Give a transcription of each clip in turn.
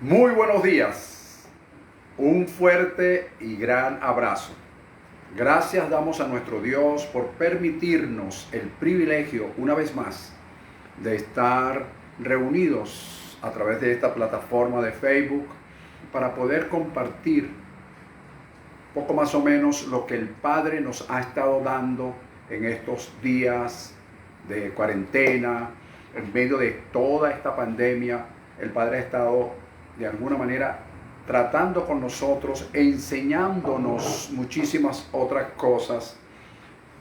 Muy buenos días, un fuerte y gran abrazo. Gracias damos a nuestro Dios por permitirnos el privilegio, una vez más, de estar reunidos a través de esta plataforma de Facebook para poder compartir poco más o menos lo que el Padre nos ha estado dando en estos días de cuarentena, en medio de toda esta pandemia. El Padre ha estado de alguna manera tratando con nosotros, enseñándonos muchísimas otras cosas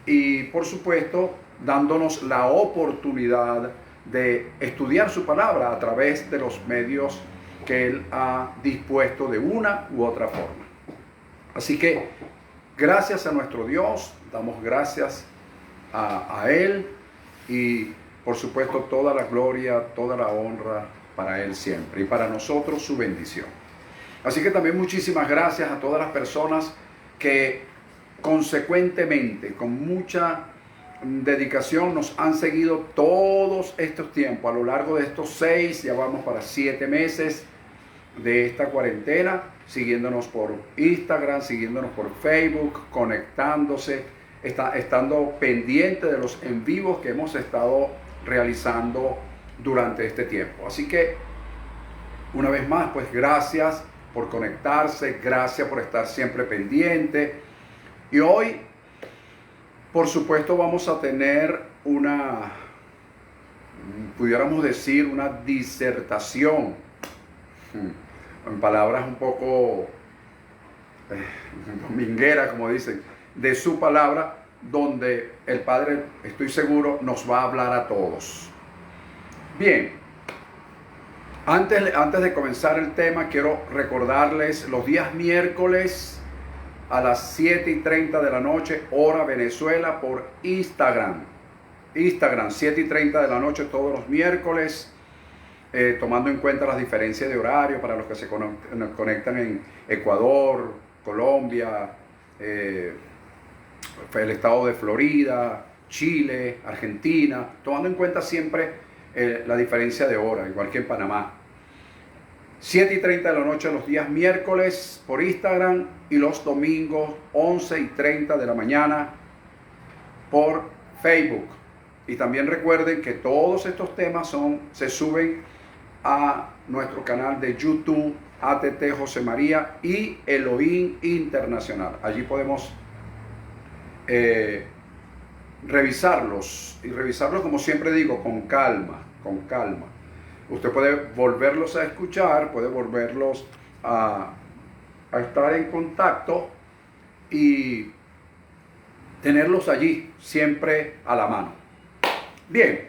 y por supuesto dándonos la oportunidad de estudiar su palabra a través de los medios que Él ha dispuesto de una u otra forma. Así que gracias a nuestro Dios, damos gracias a Él y por supuesto toda la gloria, toda la honra para Él siempre y para nosotros su bendición. Así que también muchísimas gracias a todas las personas que consecuentemente, con mucha dedicación, nos han seguido todos estos tiempos, a lo largo de estos 6, ya vamos para 7 meses de esta cuarentena, siguiéndonos por Instagram, siguiéndonos por Facebook, conectándose, estando pendiente de los en vivos que hemos estado realizando durante este tiempo. Así que, una vez más, pues gracias por conectarse, gracias por estar siempre pendiente. Y hoy, por supuesto, vamos a tener pudiéramos decir, una disertación, en palabras un poco domingueras, como dicen, de su palabra, donde el Padre, estoy seguro, nos va a hablar a todos. Bien, antes de comenzar el tema, quiero recordarles los días miércoles a las 7:30 de la noche, hora Venezuela, por Instagram. Instagram, 7:30 de la noche todos los miércoles, tomando en cuenta las diferencias de horario para los que se conectan en Ecuador, Colombia, el estado de Florida, Chile, Argentina, tomando en cuenta siempre la diferencia de hora, igual que en Panamá. 7:30 de la noche los días miércoles por Instagram y los domingos 11:30 de la mañana por Facebook. Y también recuerden que todos estos temas se suben a nuestro canal de YouTube, ATT José María y Elohim Internacional. Allí podemos revisarlos, y revisarlos, como siempre digo, con calma, con calma. Usted puede volverlos a escuchar, puede volverlos a estar en contacto y tenerlos allí siempre a la mano. Bien,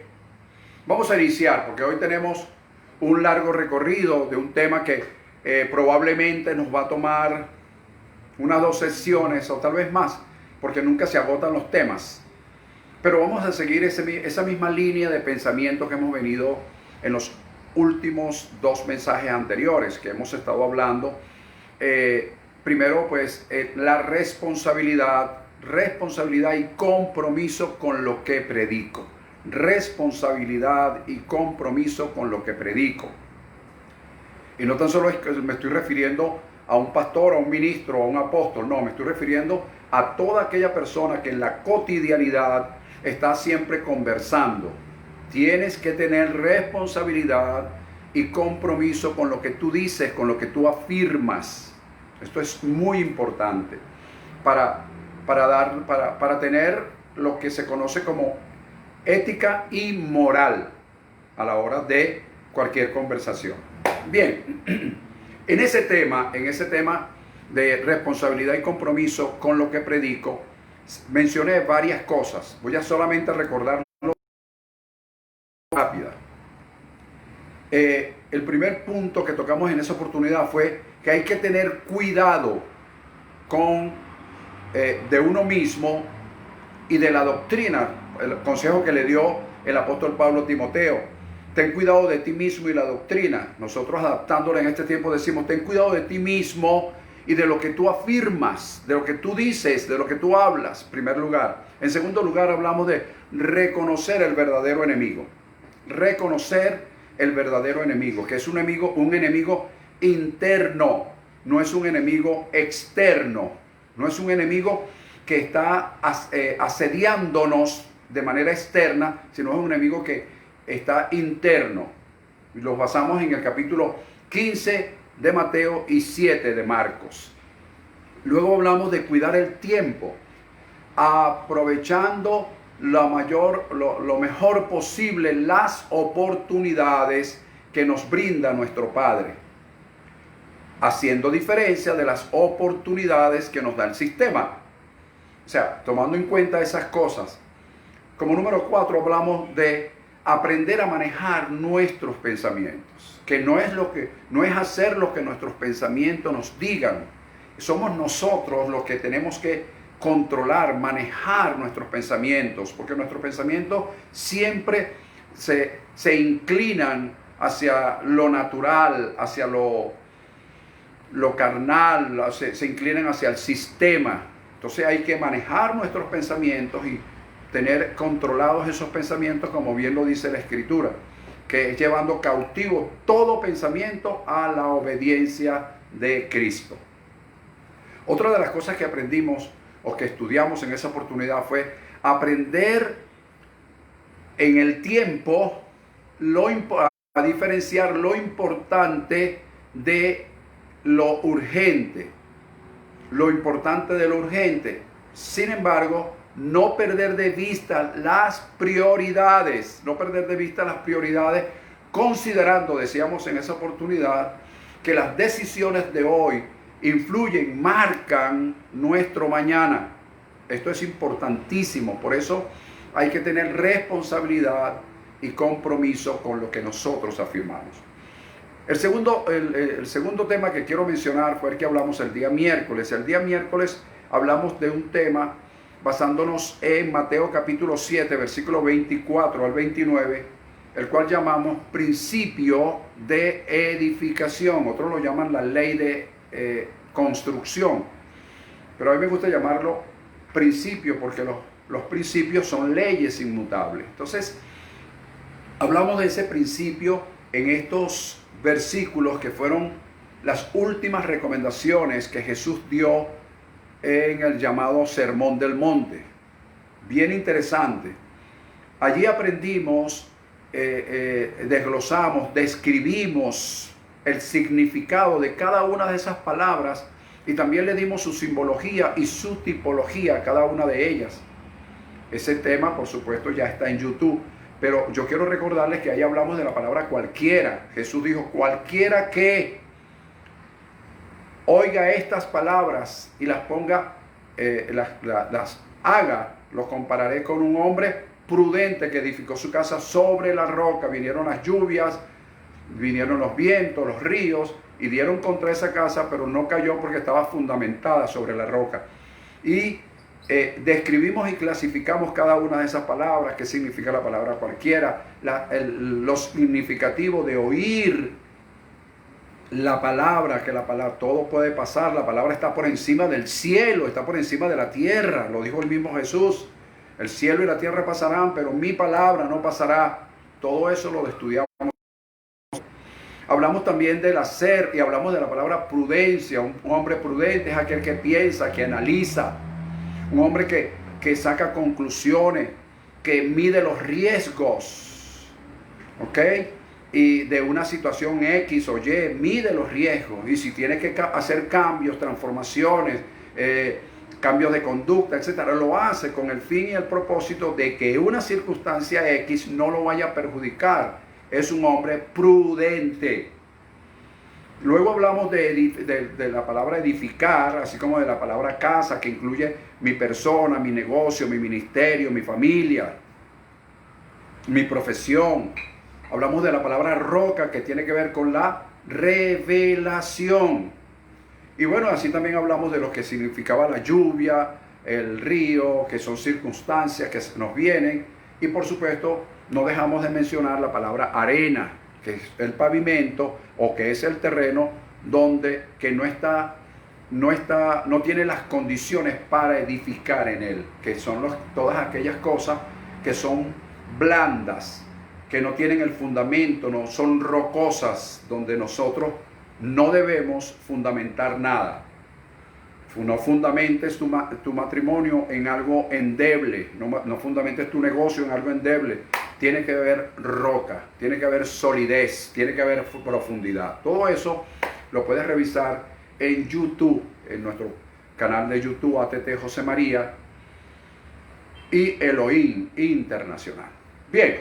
vamos a iniciar porque hoy tenemos un largo recorrido de un tema que probablemente nos va a tomar unas 2 sesiones o tal vez más, porque nunca se agotan los temas. Pero vamos a seguir esa misma línea de pensamiento que hemos venido en los últimos 2 mensajes anteriores que hemos estado hablando. Primero, pues, la responsabilidad y compromiso con lo que predico. Responsabilidad y compromiso con lo que predico. Y no tan solo es que me estoy refiriendo a un pastor, a un ministro, a un apóstol, no, me estoy refiriendo a toda aquella persona que en la cotidianidad está siempre conversando. Tienes que tener responsabilidad y compromiso con lo que tú dices, con lo que tú afirmas. Esto es muy importante para tener lo que se conoce como ética y moral a la hora de cualquier conversación. Bien, en ese tema de responsabilidad y compromiso con lo que predico, mencioné varias cosas. Voy a solamente recordarlo rápida. El primer punto que tocamos en esa oportunidad fue que hay que tener cuidado de uno mismo y de la doctrina. El consejo que le dio el apóstol Pablo a Timoteo: ten cuidado de ti mismo y la doctrina. Nosotros, adaptándolo en este tiempo, decimos: ten cuidado de ti mismo y de lo que tú afirmas, de lo que tú dices, de lo que tú hablas, en primer lugar. En segundo lugar, hablamos de reconocer el verdadero enemigo. Reconocer el verdadero enemigo, que es un enemigo interno, no es un enemigo externo, no es un enemigo que está asediándonos de manera externa, sino es un enemigo que está interno. Y los basamos en el capítulo 15 de Mateo y 7 de Marcos. Luego hablamos de cuidar el tiempo, aprovechando lo mejor posible las oportunidades que nos brinda nuestro Padre, haciendo diferencia de las oportunidades que nos da el sistema. O sea, tomando en cuenta esas cosas. Como número 4 hablamos de aprender a manejar nuestros pensamientos, que no es hacer lo que nuestros pensamientos nos digan. Somos nosotros los que tenemos que controlar, manejar nuestros pensamientos, porque nuestros pensamientos siempre se inclinan hacia lo natural, hacia lo carnal, se inclinan hacia el sistema. Entonces hay que manejar nuestros pensamientos y tener controlados esos pensamientos, como bien lo dice la Escritura, que es llevando cautivo todo pensamiento a la obediencia de Cristo. Otra de las cosas que aprendimos o que estudiamos en esa oportunidad fue aprender en el tiempo a diferenciar lo importante de lo urgente. Lo importante de lo urgente. Sin embargo, no perder de vista las prioridades. No perder de vista las prioridades, considerando, decíamos en esa oportunidad, que las decisiones de hoy influyen, marcan nuestro mañana. Esto es importantísimo. Por eso hay que tener responsabilidad y compromiso con lo que nosotros afirmamos. El segundo tema que quiero mencionar fue el que hablamos el día miércoles. El día miércoles hablamos de un tema basándonos en Mateo capítulo 7, versículo 24 al 29, el cual llamamos principio de edificación. Otros lo llaman la ley de construcción. Pero a mí me gusta llamarlo principio porque los principios son leyes inmutables. Entonces, hablamos de ese principio en estos versículos que fueron las últimas recomendaciones que Jesús dio en el llamado Sermón del Monte. Bien interesante. Allí aprendimos, desglosamos, describimos el significado de cada una de esas palabras y también le dimos su simbología y su tipología a cada una de ellas. Ese tema, por supuesto, ya está en YouTube. Pero yo quiero recordarles que ahí hablamos de la palabra cualquiera. Jesús dijo, cualquiera que oiga estas palabras y las ponga, las haga, lo compararé con un hombre prudente que edificó su casa sobre la roca. Vinieron las lluvias, vinieron los vientos, los ríos y dieron contra esa casa, pero no cayó porque estaba fundamentada sobre la roca. Y describimos y clasificamos cada una de esas palabras, qué significa la palabra cualquiera, lo significativo de oír la palabra, que la palabra, todo puede pasar, la palabra está por encima del cielo, está por encima de la tierra, lo dijo el mismo Jesús, el cielo y la tierra pasarán, pero mi palabra no pasará. Todo eso lo estudiamos. Hablamos también del hacer y hablamos de la palabra prudencia. Un hombre prudente es aquel que piensa, que analiza, un hombre que saca conclusiones, que mide los riesgos, ¿ok? Y de una situación X o Y, mide los riesgos. Y si tiene que hacer cambios, transformaciones, cambios de conducta, etcétera, lo hace con el fin y el propósito de que una circunstancia X no lo vaya a perjudicar. Es un hombre prudente. Luego hablamos de la palabra edificar, así como de la palabra casa, que incluye mi persona, mi negocio, mi ministerio, mi familia, mi profesión. Hablamos de la palabra roca, que tiene que ver con la revelación. Y bueno, así también hablamos de lo que significaba la lluvia, el río, que son circunstancias que nos vienen. Y por supuesto, no dejamos de mencionar la palabra arena, que es el pavimento o que es el terreno donde que no tiene las condiciones para edificar en él, que son todas aquellas cosas que son blandas, que no tienen el fundamento, no son rocosas, donde nosotros no debemos fundamentar nada. No fundamentes tu matrimonio en algo endeble, no fundamentes tu negocio en algo endeble. Tiene que haber roca, tiene que haber solidez, tiene que haber profundidad. Todo eso lo puedes revisar en YouTube, en nuestro canal de YouTube ATT José María y Elohim Internacional. Bien,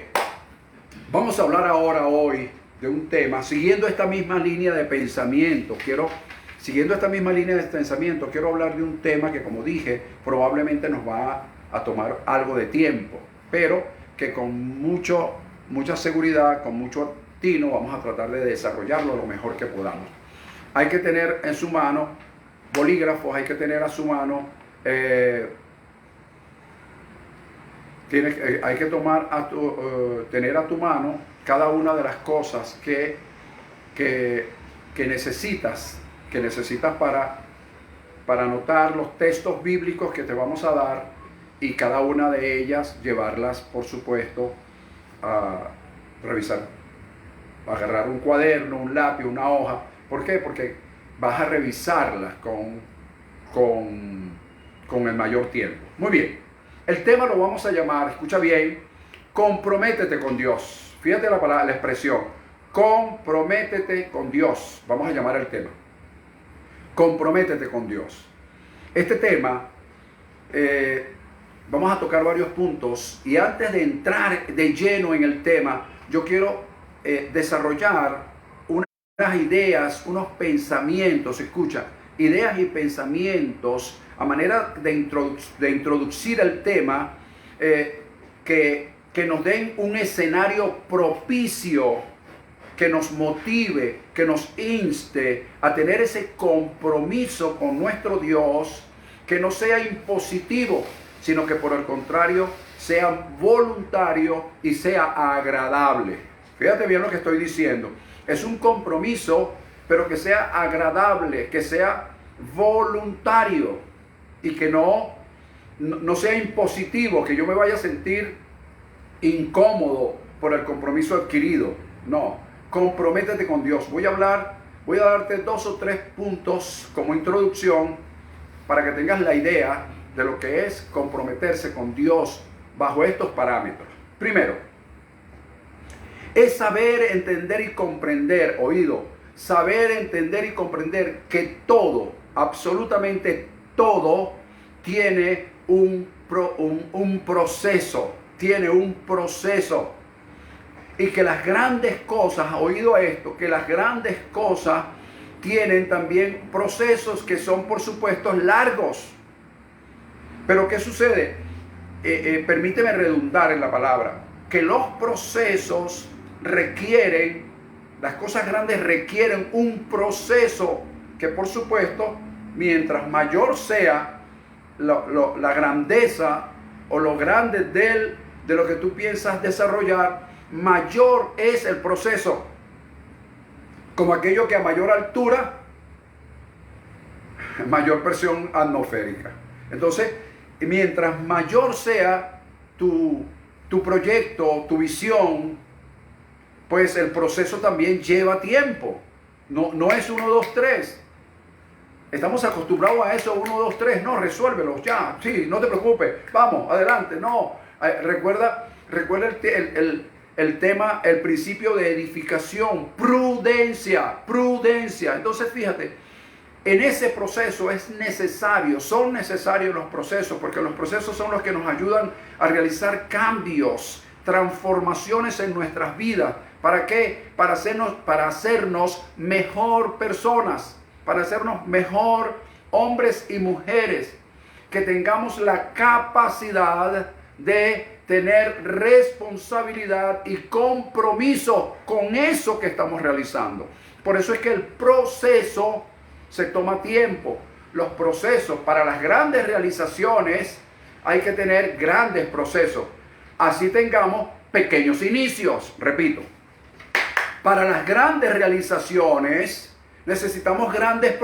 vamos a hablar hoy de un tema, siguiendo esta misma línea de pensamiento. Quiero hablar de un tema que, como dije, probablemente nos va a tomar algo de tiempo, pero que con mucha seguridad, con mucho tino, vamos a tratar de desarrollarlo lo mejor que podamos. Hay que tener en su mano bolígrafos, hay que tener a su mano, hay que tener a tu mano cada una de las cosas que necesitas para anotar los textos bíblicos que te vamos a dar, y cada una de ellas llevarlas, por supuesto, a revisar, agarrar un cuaderno, un lápiz, una hoja. ¿Por qué? Porque vas a revisarlas con el mayor tiempo. Muy bien, el tema lo vamos a llamar, escucha bien, comprométete con Dios. Fíjate la expresión, comprométete con Dios. Vamos a llamar el tema, comprométete con Dios. Este tema, vamos a tocar varios puntos, y antes de entrar de lleno en el tema, yo quiero desarrollar unas ideas, unos pensamientos, escucha, ideas y pensamientos a manera de introducir el tema, que nos den un escenario propicio, que nos motive, que nos inste a tener ese compromiso con nuestro Dios, que no sea impositivo, sino que por el contrario sea voluntario y sea agradable. Fíjate bien lo que estoy diciendo. Es un compromiso, pero que sea agradable, que sea voluntario y que no sea impositivo, que yo me vaya a sentir incómodo por el compromiso adquirido. No. Comprométete con Dios. Voy a darte 2 o 3 puntos como introducción para que tengas la idea de lo que es comprometerse con Dios bajo estos parámetros. Primero, es saber, entender y comprender, saber, entender y comprender que todo, absolutamente todo, tiene un proceso, y que las grandes cosas, que las grandes cosas tienen también procesos que son, por supuesto, largos. Pero ¿qué sucede? Permíteme redundar en la palabra, que los procesos las cosas grandes requieren un proceso que, por supuesto, mientras mayor sea la grandeza o lo grande de lo que tú piensas desarrollar, mayor es el proceso. Como aquello que a mayor altura, mayor presión atmosférica. Entonces, mientras mayor sea tu proyecto, tu visión, pues el proceso también lleva tiempo. No es 1, 2, 3. Estamos acostumbrados a eso, 1, 2, 3. No, resuélvelo ya. Sí, no te preocupes. Vamos, adelante. No. Recuerda el tema, el principio de edificación. Prudencia. Entonces, fíjate, en ese proceso son necesarios los procesos, porque los procesos son los que nos ayudan a realizar cambios, transformaciones en nuestras vidas. ¿Para qué? Para hacernos mejor personas, para hacernos mejor hombres y mujeres, que tengamos la capacidad de tener responsabilidad y compromiso con eso que estamos realizando. Por eso es que el proceso se toma tiempo. Los procesos para las grandes realizaciones hay que tener grandes procesos. Así tengamos pequeños inicios. Repito, para las grandes realizaciones necesitamos grandes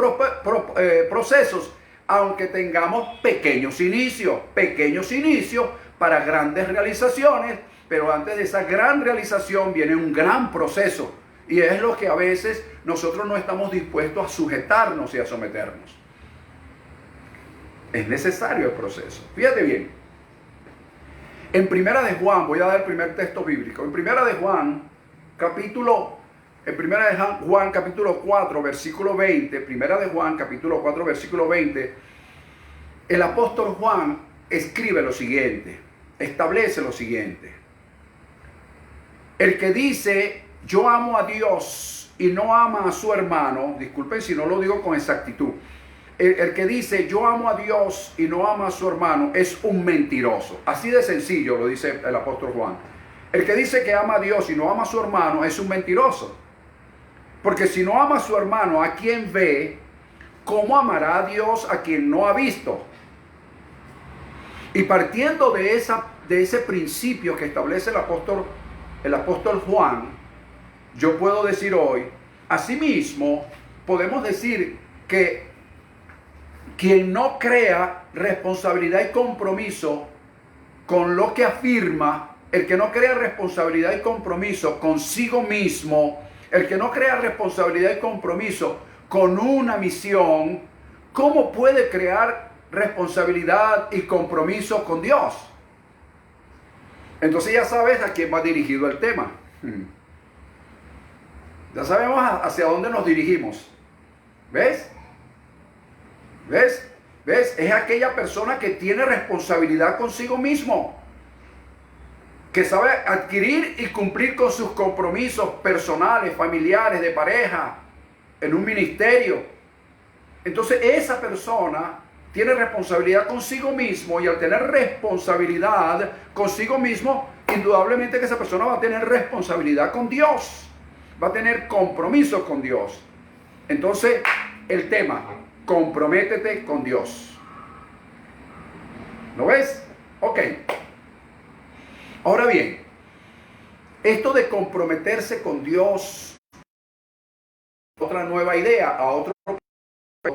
procesos, aunque tengamos pequeños inicios para grandes realizaciones. Pero antes de esa gran realización viene un gran proceso. Y es lo que a veces nosotros no estamos dispuestos a sujetarnos y a someternos. Es necesario el proceso. Fíjate bien. En Primera de Juan, voy a dar el primer texto bíblico. En Primera de Juan, capítulo 4, versículo 20. Primera de Juan, capítulo 4, versículo 20. El apóstol Juan escribe lo siguiente, establece lo siguiente. El que dice, yo amo a Dios y no ama a su hermano, disculpen si no lo digo con exactitud, el que dice, yo amo a Dios y no ama a su hermano, es un mentiroso. Así de sencillo lo dice el apóstol Juan. El que dice que ama a Dios y no ama a su hermano, es un mentiroso. Porque si no ama a su hermano, a quien ve, ¿cómo amará a Dios a quien no ha visto? Y partiendo de ese principio que establece el apóstol Juan, yo puedo decir hoy, asimismo, podemos decir que quien no crea responsabilidad y compromiso con lo que afirma, el que no crea responsabilidad y compromiso consigo mismo, el que no crea responsabilidad y compromiso con una misión, ¿cómo puede crear responsabilidad y compromiso con Dios? Entonces ya sabes a quién va dirigido el tema. Ya sabemos hacia dónde nos dirigimos. ¿Ves? ¿Ves? ¿Ves? Es aquella persona que tiene responsabilidad consigo mismo, que sabe adquirir y cumplir con sus compromisos personales, familiares, de pareja, en un ministerio. Entonces esa persona tiene responsabilidad consigo mismo, y al tener responsabilidad consigo mismo, indudablemente que esa persona va a tener responsabilidad con Dios, va a tener compromiso con Dios. Entonces el tema, comprométete con Dios. ¿Lo ves? Ok. Ahora bien, esto de comprometerse con Dios, otra nueva idea, a otro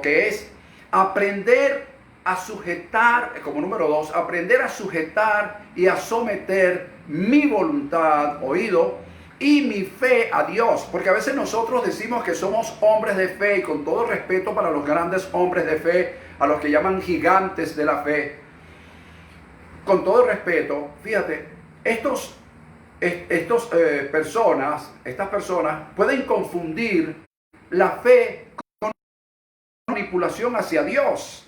que es aprender a sujetar, como número 2, aprender a sujetar y a someter mi voluntad, oído, y mi fe a Dios. Porque a veces nosotros decimos que somos hombres de fe, y con todo respeto para los grandes hombres de fe, a los que llaman gigantes de la fe, con todo respeto, fíjate, estas personas pueden confundir la fe con manipulación hacia Dios,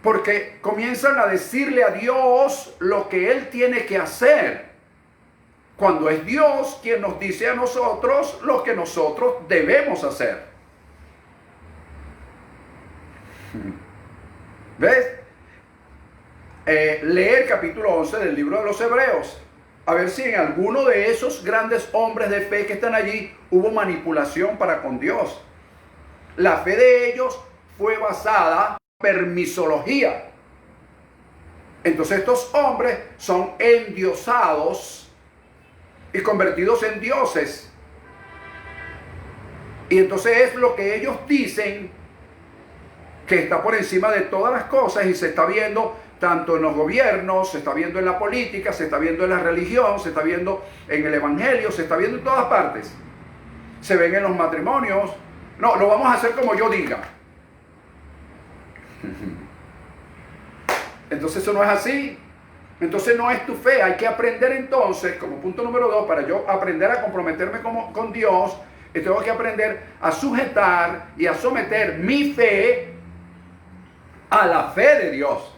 porque comienzan a decirle a Dios lo que Él tiene que hacer, cuando es Dios quien nos dice a nosotros lo que nosotros debemos hacer. ¿Ves? Leer capítulo 11 del libro de los Hebreos, a ver si en alguno de esos grandes hombres de fe que están allí hubo manipulación para con Dios. La fe de ellos fue basada en permisología. Entonces estos hombres son endiosados y convertidos en dioses. Y entonces es lo que ellos dicen que está por encima de todas las cosas, y se está viendo tanto en los gobiernos, se está viendo en la política, se está viendo en la religión, se está viendo en el evangelio, se está viendo en todas partes. Se ven en los matrimonios. No, lo vamos a hacer como yo diga. Entonces eso no es así. Entonces no es tu fe. Hay que aprender entonces, como punto número 2, para yo aprender a comprometerme con Dios, tengo que aprender a sujetar y a someter mi fe a la fe de Dios,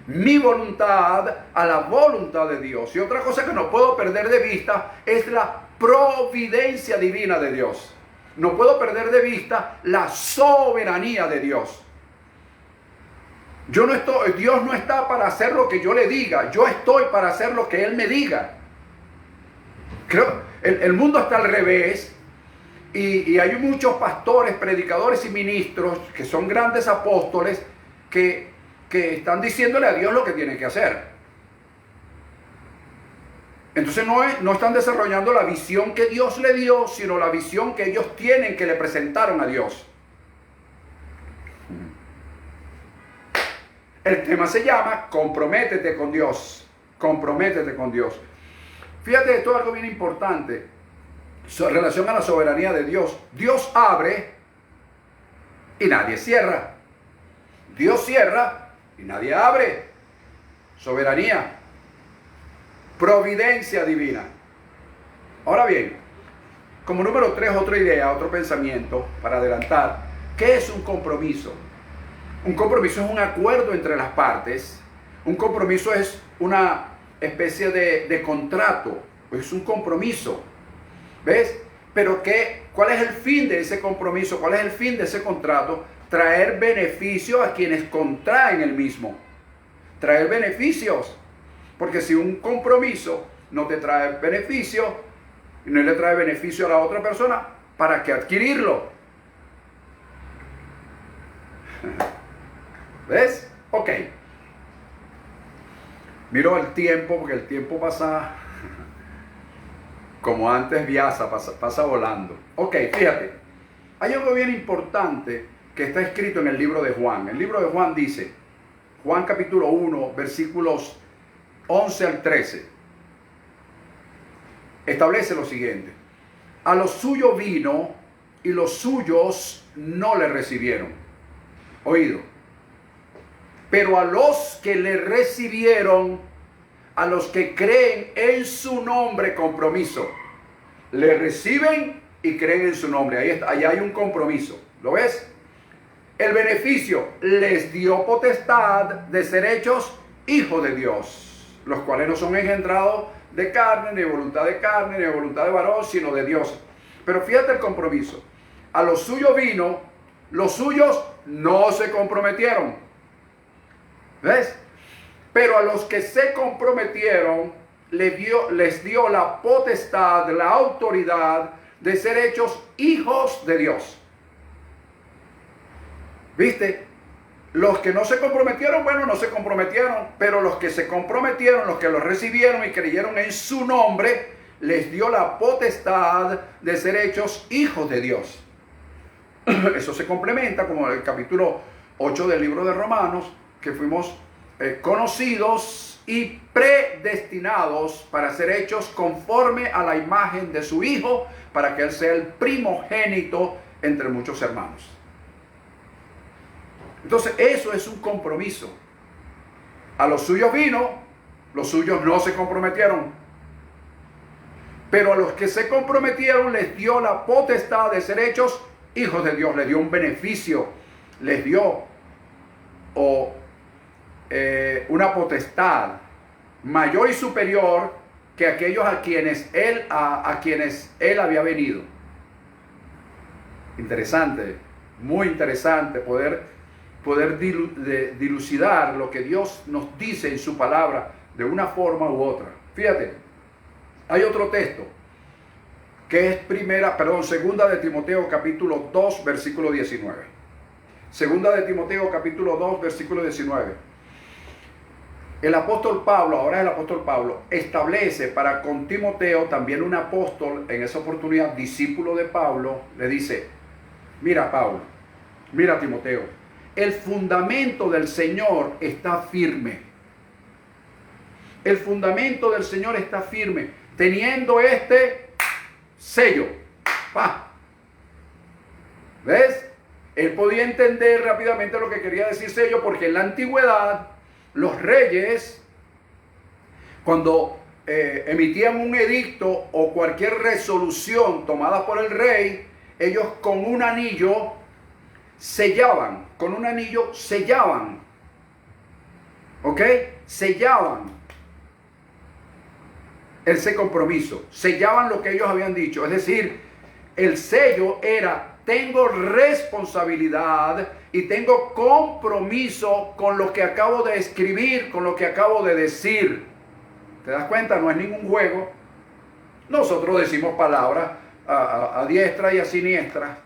mi voluntad a la voluntad de Dios. Y otra cosa que no puedo perder de vista es la providencia divina de Dios. No puedo perder de vista la soberanía de Dios. Dios no está para hacer lo que yo le diga, yo estoy para hacer lo que Él me diga. Creo, el mundo está al revés, y hay muchos pastores, predicadores y ministros que son grandes apóstoles que están diciéndole a Dios lo que tiene que hacer. Entonces no están desarrollando la visión que Dios le dio, sino la visión que ellos tienen, que le presentaron a Dios. El tema se llama comprométete con Dios. Comprométete con Dios. Fíjate, esto es algo bien importante. relación a la soberanía de Dios. Dios abre y nadie cierra. Dios cierra y nadie abre. Soberanía. Providencia divina. Ahora bien, como número 3, otra idea, otro pensamiento para adelantar. ¿Qué es un compromiso? Un compromiso es un acuerdo entre las partes. Un compromiso es una especie de contrato. Es un compromiso. ¿Ves? Pero ¿cuál es el fin de ese compromiso? ¿Cuál es el fin de ese contrato? Traer beneficio a quienes contraen el mismo. Traer beneficios. Porque si un compromiso no te trae beneficio, y no le trae beneficio a la otra persona, ¿para qué adquirirlo? ¿Ves? Ok. Miro el tiempo, porque el tiempo pasa como antes viaza, pasa volando. Ok, fíjate. Hay algo bien importante que está escrito en el libro de Juan. El libro de Juan dice, Juan capítulo 1, versículos 11 al 13. Establece lo siguiente. A los suyos vino y los suyos no le recibieron. Oído. Pero a los que le recibieron, a los que creen en su nombre, compromiso. Le reciben y creen en su nombre. Ahí hay un compromiso. ¿Lo ves? El beneficio, les dio potestad de ser hechos hijos de Dios, los cuales no son engendrados de carne, ni de voluntad de carne, ni de voluntad de varón, sino de Dios. Pero fíjate el compromiso. A los suyos vino, los suyos no se comprometieron. ¿Ves? Pero a los que se comprometieron, les dio la potestad, la autoridad de ser hechos hijos de Dios. ¿Viste? Los que no se comprometieron, bueno, no se comprometieron, pero los que se comprometieron, los que los recibieron y creyeron en su nombre, les dio la potestad de ser hechos hijos de Dios. Eso se complementa como el capítulo 8 del libro de Romanos, que fuimos conocidos y predestinados para ser hechos conforme a la imagen de su Hijo, para que Él sea el primogénito entre muchos hermanos. Entonces eso es un compromiso. A los suyos vino, los suyos no se comprometieron. Pero a los que se comprometieron les dio la potestad de ser hechos hijos de Dios. Les dio un beneficio, les dio una potestad mayor y superior que aquellos a quienes él había venido. Interesante, muy interesante poder dilucidar lo que Dios nos dice en su palabra de una forma u otra. Fíjate, hay otro texto que es segunda de Timoteo capítulo 2 versículo 19. Segunda de Timoteo capítulo 2 versículo 19. El apóstol Pablo, ahora el apóstol Pablo, establece para con Timoteo, también un apóstol, en esa oportunidad discípulo de Pablo, le dice, mira Pablo, mira Timoteo, el fundamento del Señor está firme. El fundamento del Señor está firme, teniendo este sello. ¡Pah! ¿Ves? Él podía entender rápidamente lo que quería decir sello, porque en la antigüedad los reyes, cuando emitían un edicto o cualquier resolución tomada por el rey, ellos con un anillo sellaban, ¿ok? Sellaban ese compromiso, sellaban lo que ellos habían dicho. Es decir, el sello era: tengo responsabilidad y tengo compromiso con lo que acabo de escribir, con lo que acabo de decir. ¿Te das cuenta? No es ningún juego. Nosotros decimos palabras a diestra y a siniestra.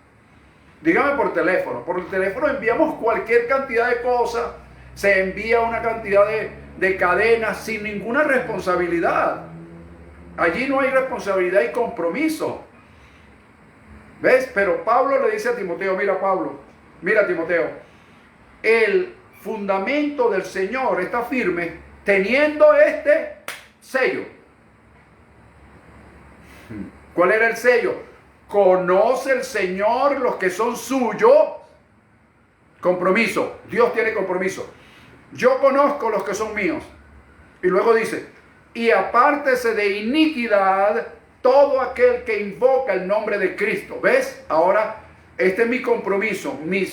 Dígame por teléfono. Por el teléfono enviamos cualquier cantidad de cosas. Se envía una cantidad de cadenas sin ninguna responsabilidad. Allí no hay responsabilidad y compromiso. ¿Ves? Pero Pablo le dice a Timoteo, mira Timoteo, el fundamento del Señor está firme teniendo este sello. ¿Cuál era el sello? Conoce el Señor los que son suyos. Compromiso. Dios tiene compromiso. Yo conozco los que son míos. Y luego dice, y apártese de iniquidad todo aquel que invoca el nombre de Cristo. ¿Ves? Ahora, este es mi compromiso. Mi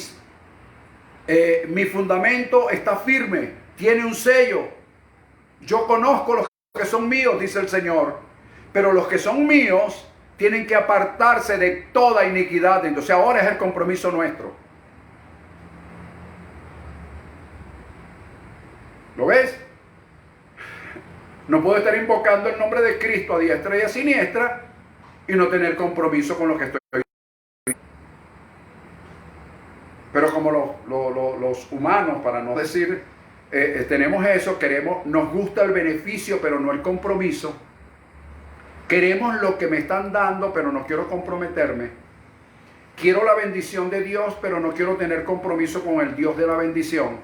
fundamento está firme. Tiene un sello. Yo conozco los que son míos, dice el Señor. Pero los que son míos tienen que apartarse de toda iniquidad. Entonces ahora es el compromiso nuestro. ¿Lo ves? No puedo estar invocando el nombre de Cristo a diestra y a siniestra y no tener compromiso con lo que estoy. Pero como los humanos, para no decir, tenemos eso, nos gusta el beneficio, pero no el compromiso. Queremos lo que me están dando, pero no quiero comprometerme. Quiero la bendición de Dios, pero no quiero tener compromiso con el Dios de la bendición.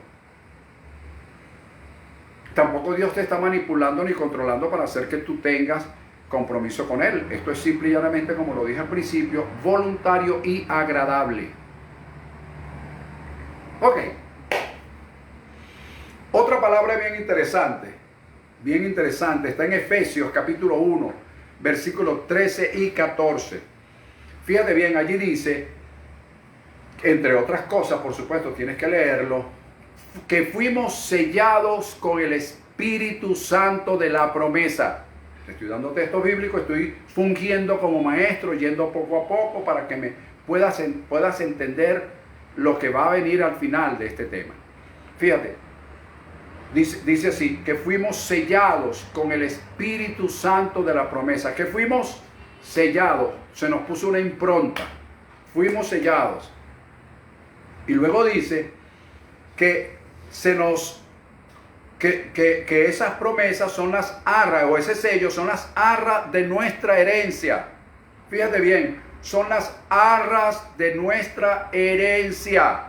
Tampoco Dios te está manipulando ni controlando para hacer que tú tengas compromiso con Él. Esto es simple y llanamente, como lo dije al principio, voluntario y agradable. Ok. Otra palabra bien interesante, está en Efesios capítulo 1, versículos 13 y 14. Fíjate bien, allí dice, entre otras cosas, por supuesto, tienes que leerlo, que fuimos sellados con el Espíritu Santo de la promesa. Estoy dando texto bíblico, estoy fungiendo como maestro, yendo poco a poco para que me puedas entender lo que va a venir al final de este tema. Fíjate, dice así, que fuimos sellados con el Espíritu Santo de la promesa. Que fuimos sellados, se nos puso una impronta, fuimos sellados. Y luego dice que que esas promesas son las arras, o ese sello son las arras de nuestra herencia. Fíjate bien, son las arras de nuestra herencia.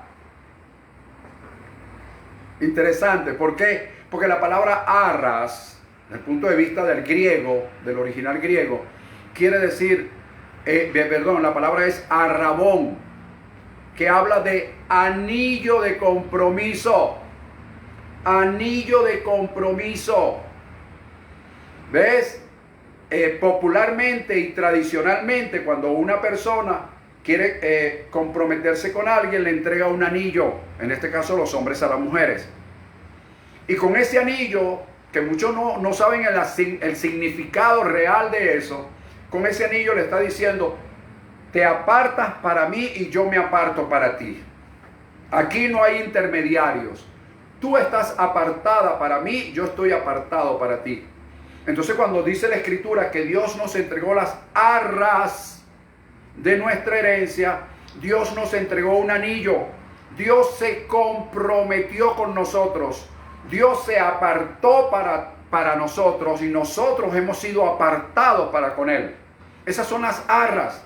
Interesante, ¿por qué? Porque la palabra arras, desde el punto de vista del griego, del original griego, quiere decir, la palabra es arrabón, que habla de anillo de compromiso. Anillo de compromiso. ¿Ves? Popularmente y tradicionalmente, cuando una persona quiere comprometerse con alguien, le entrega un anillo. En este caso, los hombres a las mujeres. Y con ese anillo, que muchos no saben el significado real de eso, con ese anillo le está diciendo, te apartas para mí y yo me aparto para ti. Aquí no hay intermediarios. Tú estás apartada para mí, yo estoy apartado para ti. Entonces, cuando dice la Escritura que Dios nos entregó las arras de nuestra herencia, Dios nos entregó un anillo. Dios se comprometió con nosotros. Dios se apartó para nosotros y nosotros hemos sido apartados para con Él. Esas son las arras.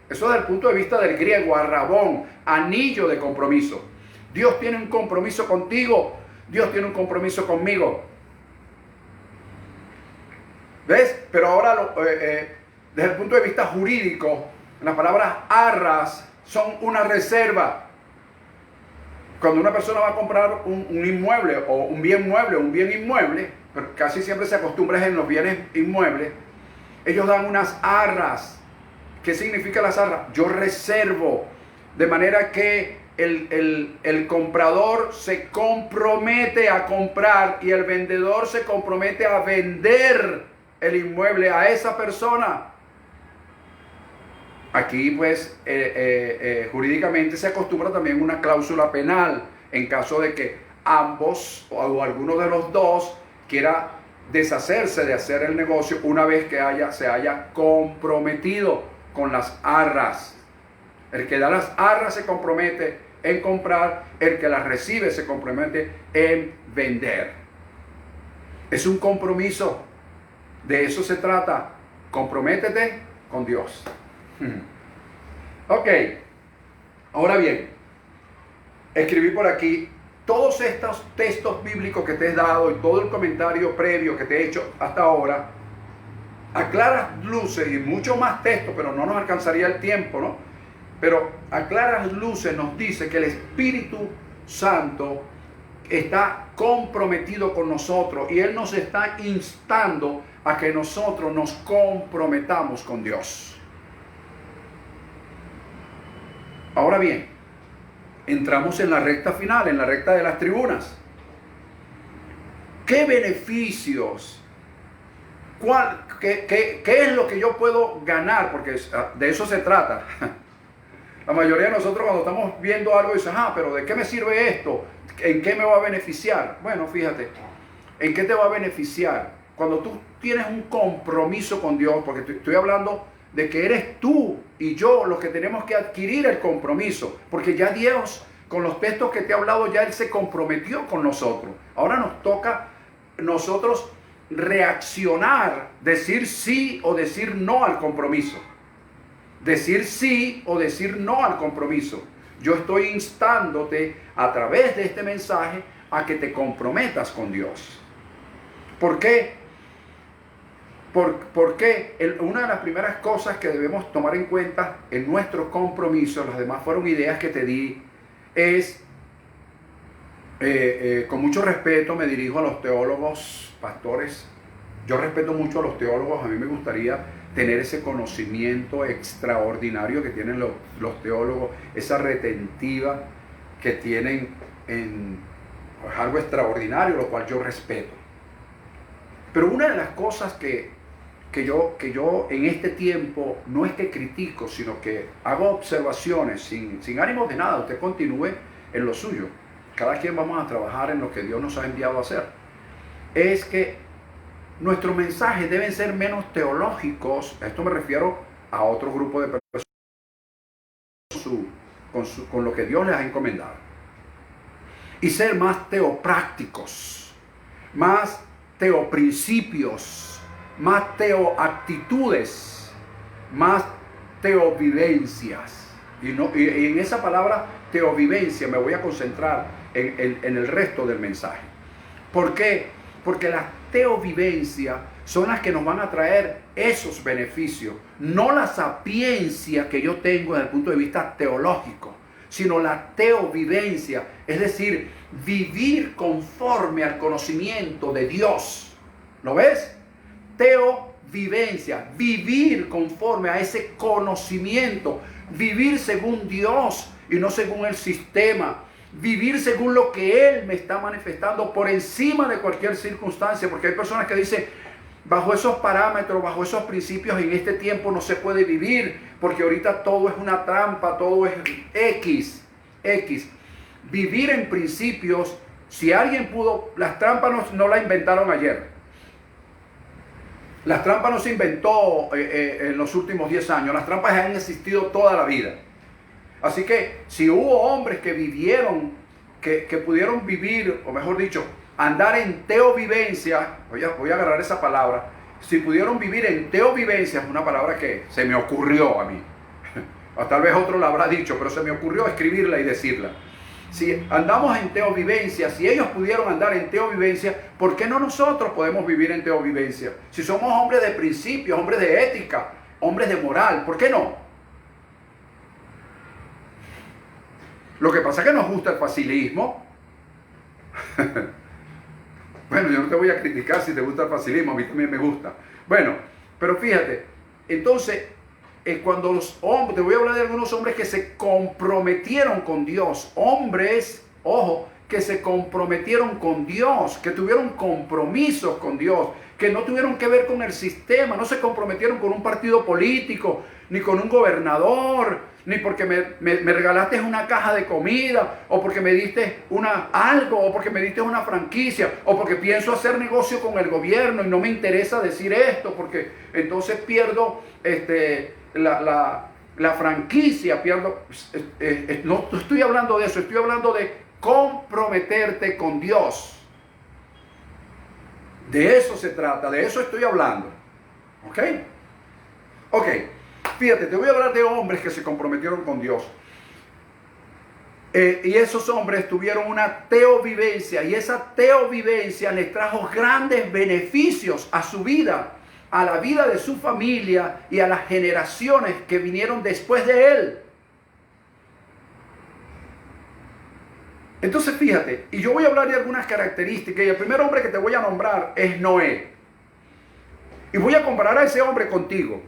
Eso desde el punto de vista del griego, arrabón, anillo de compromiso. Dios tiene un compromiso contigo. Dios tiene un compromiso conmigo. ¿Ves? Pero ahora, desde el punto de vista jurídico, las palabras arras son una reserva. Cuando una persona va a comprar un inmueble o un bien mueble o un bien inmueble, pero casi siempre se acostumbra en los bienes inmuebles, ellos dan unas arras. ¿Qué significa las arras? Yo reservo, de manera que el comprador se compromete a comprar y el vendedor se compromete a vender el inmueble a esa persona. Aquí pues jurídicamente se acostumbra también una cláusula penal en caso de que ambos o alguno de los dos quiera deshacerse de hacer el negocio una vez que se haya comprometido con las arras. El que da las arras se compromete en comprar, el que las recibe se compromete en vender. Es un compromiso. De eso se trata. Comprométete con Dios. Ok. Ahora bien, escribí por aquí todos estos textos bíblicos que te he dado y todo el comentario previo que te he hecho hasta ahora A claras luces, y mucho más texto, pero no nos alcanzaría el tiempo, ¿no? Pero a claras luces nos dice que el Espíritu Santo está comprometido con nosotros y Él nos está instando a que nosotros nos comprometamos con Dios. Ahora bien, entramos en la recta final, en la recta de las tribunas. ¿Qué beneficios? ¿Qué es lo que yo puedo ganar? Porque de eso se trata. La mayoría de nosotros cuando estamos viendo algo dicen, pero ¿de qué me sirve esto? ¿En qué me va a beneficiar? Bueno, fíjate, ¿en qué te va a beneficiar? Cuando tú tienes un compromiso con Dios, porque estoy hablando de que eres tú y yo los que tenemos que adquirir el compromiso, porque ya Dios, con los textos que te he hablado, ya Él se comprometió con nosotros. Ahora nos toca nosotros reaccionar, decir sí o decir no al compromiso. Decir sí o decir no al compromiso. Yo estoy instándote a través de este mensaje a que te comprometas con Dios. ¿Por qué? Porque una de las primeras cosas que debemos tomar en cuenta en nuestro compromiso, las demás fueron ideas que te di, es, con mucho respeto me dirijo a los teólogos, pastores. Yo respeto mucho a los teólogos, a mí me gustaría tener ese conocimiento extraordinario que tienen los teólogos, esa retentiva que tienen en algo extraordinario, lo cual yo respeto. Pero una de las cosas que yo en este tiempo no es que critico, sino que hago observaciones sin ánimo de nada, usted continúe en lo suyo, cada quien vamos a trabajar en lo que Dios nos ha enviado a hacer, es que nuestros mensajes deben ser menos teológicos. A esto me refiero a otro grupo de personas con lo que Dios les ha encomendado. Y ser más teoprácticos, más teoprincipios, más teoactitudes, más teovivencias. Y en esa palabra teovivencia me voy a concentrar en el resto del mensaje. ¿Por qué? Porque las teovivencias son las que nos van a traer esos beneficios, no la sapiencia que yo tengo desde el punto de vista teológico, sino la teovivencia, es decir, vivir conforme al conocimiento de Dios. ¿Lo ves? Teovivencia, vivir conforme a ese conocimiento, vivir según Dios y no según el sistema. Vivir según lo que Él me está manifestando por encima de cualquier circunstancia, porque hay personas que dicen, bajo esos parámetros, bajo esos principios, en este tiempo no se puede vivir, porque ahorita todo es una trampa, todo es X. Vivir en principios, si alguien pudo, las trampas no las inventaron ayer. Las trampas no se inventó en los últimos 10 años, las trampas han existido toda la vida. Así que si hubo hombres que vivieron, que pudieron vivir, o mejor dicho, andar en teovivencia, voy a agarrar esa palabra, si pudieron vivir en teovivencia, es una palabra que se me ocurrió a mí, o tal vez otro la habrá dicho, pero se me ocurrió escribirla y decirla. Si andamos en teovivencia, si ellos pudieron andar en teovivencia, ¿por qué no nosotros podemos vivir en teovivencia? Si somos hombres de principios, hombres de ética, hombres de moral, ¿por qué no? Lo que pasa es que nos gusta el facilismo. Bueno, yo no te voy a criticar si te gusta el facilismo, a mí también me gusta. Bueno, pero fíjate, entonces, cuando los hombres, te voy a hablar de algunos hombres que se comprometieron con Dios. Hombres, ojo, que se comprometieron con Dios, que tuvieron compromisos con Dios, que no tuvieron que ver con el sistema, no se comprometieron con un partido político, ni con un gobernador, ni porque me regalaste una caja de comida, o porque me diste algo, o porque me diste una franquicia, o porque pienso hacer negocio con el gobierno y no me interesa decir esto, porque entonces pierdo la franquicia, pierdo. No estoy hablando de eso, estoy hablando de comprometerte con Dios. De eso se trata, de eso estoy hablando. ¿Ok? Fíjate, te voy a hablar de hombres que se comprometieron con Dios. Y esos hombres tuvieron una teovivencia, y esa teovivencia les trajo grandes beneficios a su vida. a la vida de su familia y a las generaciones que vinieron después de él. Entonces fíjate, y yo voy a hablar de algunas características, y el primer hombre que te voy a nombrar es Noé. Y voy a comparar a ese hombre contigo.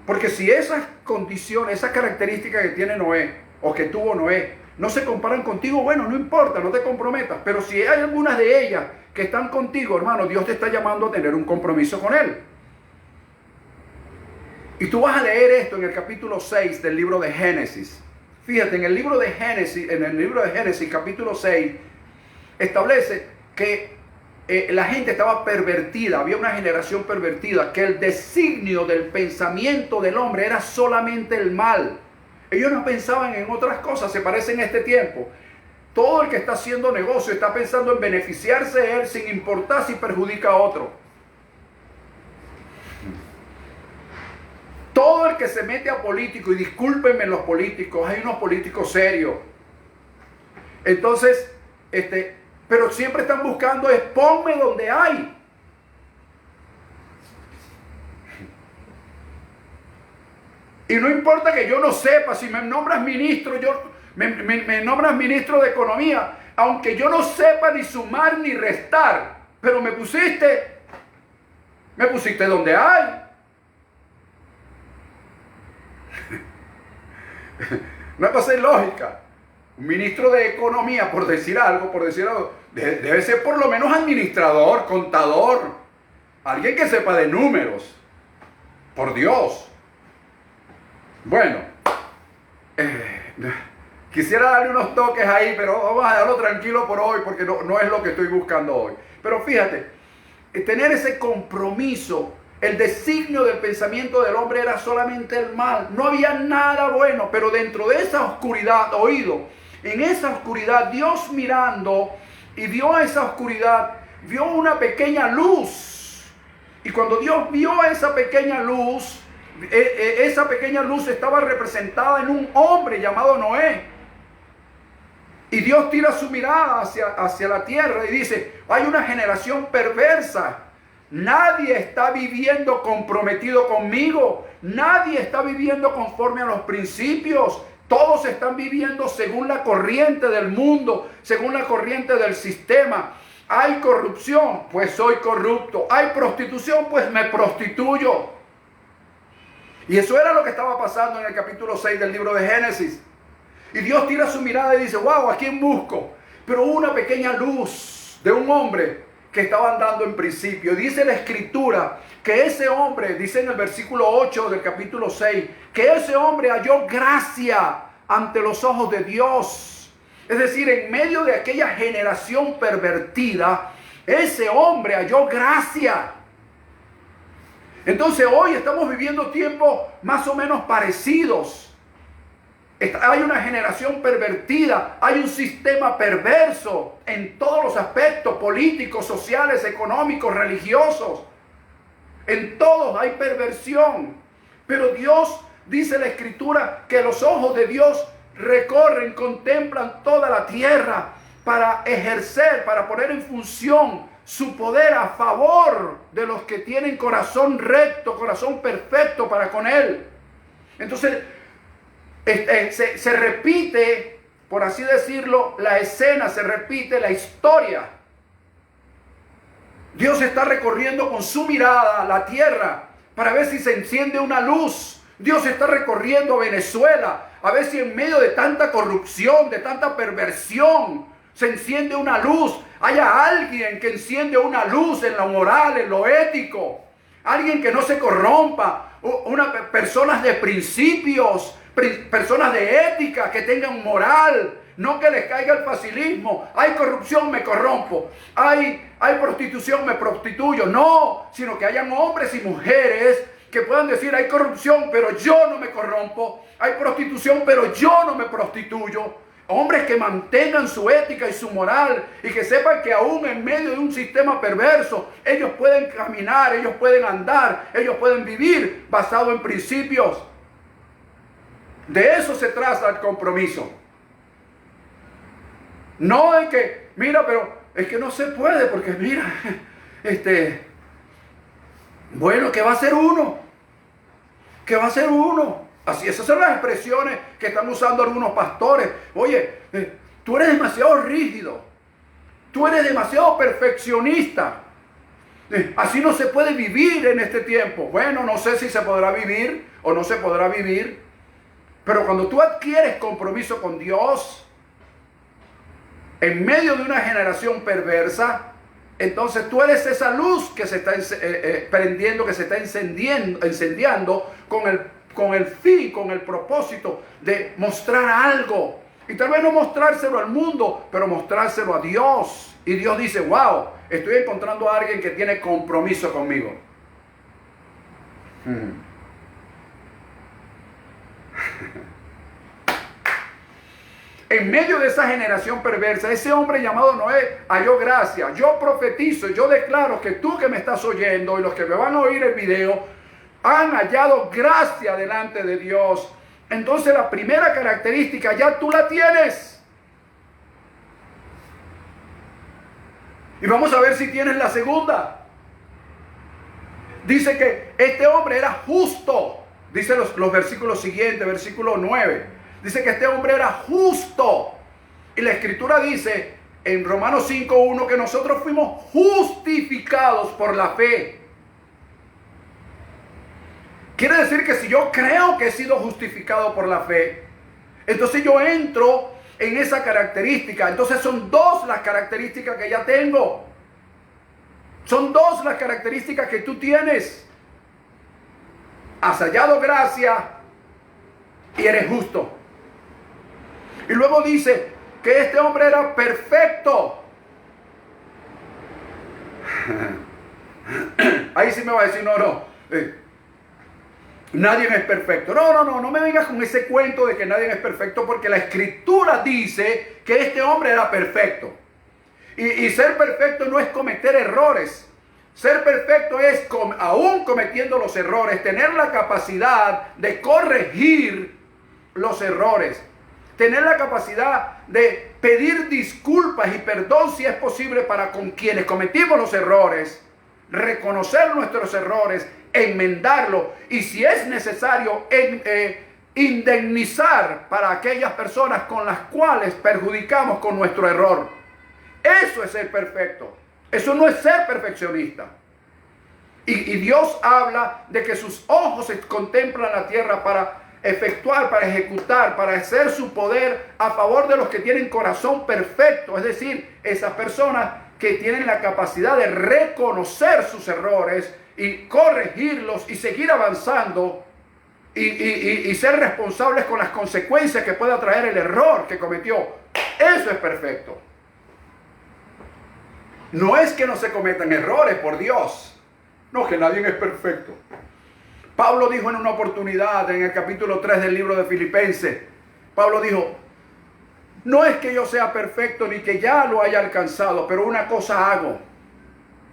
Porque si esas condiciones, esas características que tiene Noé, o que tuvo Noé, no se comparan contigo, bueno, no importa, no te comprometas. Pero si hay algunas de ellas que están contigo, hermano, Dios te está llamando a tener un compromiso con Él. Y tú vas a leer esto en el capítulo 6 del libro de Génesis. Fíjate, en el libro de Génesis, capítulo 6, establece que la gente estaba pervertida, había una generación pervertida, que el designio del pensamiento del hombre era solamente el mal. Ellos no pensaban en otras cosas, se parece en este tiempo. Todo el que está haciendo negocio está pensando en beneficiarse de él sin importar si perjudica a otro. Todo el que se mete a político, y discúlpenme los políticos, hay unos políticos serios. Entonces, pero siempre están buscando es ponme donde hay. Y no importa que yo no sepa, si me nombras ministro, me nombras ministro de Economía, aunque yo no sepa ni sumar ni restar, pero me pusiste donde hay. Una cosa ilógica. Un ministro de Economía, por decir algo, debe ser por lo menos administrador, contador, alguien que sepa de números. Por Dios. Bueno, quisiera darle unos toques ahí, pero vamos a dejarlo tranquilo por hoy, porque no es lo que estoy buscando hoy. Pero fíjate, tener ese compromiso. El designio del pensamiento del hombre era solamente el mal. No había nada bueno, pero dentro de esa oscuridad, en esa oscuridad, Dios mirando y vio esa oscuridad, vio una pequeña luz. Y cuando Dios vio esa pequeña luz estaba representada en un hombre llamado Noé. Y Dios tira su mirada hacia la tierra y dice, hay una generación perversa. Nadie está viviendo comprometido conmigo. Nadie está viviendo conforme a los principios. Todos están viviendo según la corriente del mundo, según la corriente del sistema. Hay corrupción, pues soy corrupto. Hay prostitución, pues me prostituyo. Y eso era lo que estaba pasando en el capítulo 6 del libro de Génesis. Y Dios tira su mirada y dice, wow, ¿a quién busco? Pero una pequeña luz de un hombre que estaba andando en principio. Dice la escritura que ese hombre, dice en el versículo 8 del capítulo 6, que ese hombre halló gracia ante los ojos de Dios. Es decir, en medio de aquella generación pervertida, ese hombre halló gracia. Entonces hoy estamos viviendo tiempos más o menos parecidos. Hay una generación pervertida, hay un sistema perverso en todos los aspectos políticos, sociales, económicos, religiosos. En todos hay perversión. Pero Dios, dice la Escritura, que los ojos de Dios recorren, contemplan toda la tierra para ejercer, para poner en función su poder a favor de los que tienen corazón recto, corazón perfecto para con Él. Entonces, se repite, por así decirlo, la escena, se repite la historia. Dios está recorriendo con su mirada la tierra para ver si se enciende una luz. Dios está recorriendo Venezuela a ver si en medio de tanta corrupción, de tanta perversión, se enciende una luz. Haya alguien que enciende una luz en lo moral, en lo ético. Alguien que no se corrompa. Personas de principios, personas de ética, que tengan moral, no que les caiga el facilismo. Hay corrupción, me corrompo. Hay prostitución, me prostituyo. No, sino que hayan hombres y mujeres que puedan decir, hay corrupción, pero yo no me corrompo. Hay prostitución, pero yo no me prostituyo. Hombres que mantengan su ética y su moral y que sepan que aún en medio de un sistema perverso, ellos pueden caminar, ellos pueden andar, ellos pueden vivir basado en principios. De eso se trata el compromiso. No de que, mira, pero es que no se puede porque mira, Bueno, ¿qué va a hacer uno? ¿Qué va a hacer uno? Así, esas son las expresiones que están usando algunos pastores. Oye, tú eres demasiado rígido. Tú eres demasiado perfeccionista. Así no se puede vivir en este tiempo. Bueno, no sé si se podrá vivir o no se podrá vivir. Pero cuando tú adquieres compromiso con Dios, en medio de una generación perversa, entonces tú eres esa luz que se está prendiendo, que se está incendiando con el fin, con el propósito de mostrar algo. Y tal vez no mostrárselo al mundo, pero mostrárselo a Dios. Y Dios dice, wow, estoy encontrando a alguien que tiene compromiso conmigo. En medio de esa generación perversa, ese hombre llamado Noé halló gracia. Yo profetizo, yo declaro que tú que me estás oyendo y los que me van a oír el video, han hallado gracia delante de Dios. Entonces la primera característica ya tú la tienes. Y vamos a ver si tienes la segunda. Dice que este hombre era justo. Dice los versículos siguientes, versículo 9. Dice que este hombre era justo. Y la escritura dice en Romanos 5:1 que nosotros fuimos justificados por la fe. Quiere decir que si yo creo que he sido justificado por la fe, entonces yo entro en esa característica. Entonces son dos las características que ya tengo. Son dos las características que tú tienes. Has hallado gracia y eres justo. Y luego dice que este hombre era perfecto. Ahí sí me va a decir, no. Nadie es perfecto. No me vengas con ese cuento de que nadie es perfecto, porque la escritura dice que este hombre era perfecto. Y ser perfecto no es cometer errores. Ser perfecto es, aún cometiendo los errores, tener la capacidad de corregir los errores. Tener la capacidad de pedir disculpas y perdón si es posible para con quienes cometimos los errores. Reconocer nuestros errores, enmendarlo y si es necesario indemnizar para aquellas personas con las cuales perjudicamos con nuestro error. Eso es ser perfecto. Eso no es ser perfeccionista. Y Dios habla de que sus ojos contemplan la tierra para efectuar, para ejecutar, para hacer su poder a favor de los que tienen corazón perfecto. Es decir, esas personas que tienen la capacidad de reconocer sus errores y corregirlos y seguir avanzando y ser responsables con las consecuencias que pueda traer el error que cometió. Eso es perfecto. No es que no se cometan errores, por Dios. No, que nadie es perfecto. Pablo dijo en una oportunidad en el capítulo 3 del libro de Filipenses, Pablo dijo, no es que yo sea perfecto ni que ya lo haya alcanzado, pero una cosa hago,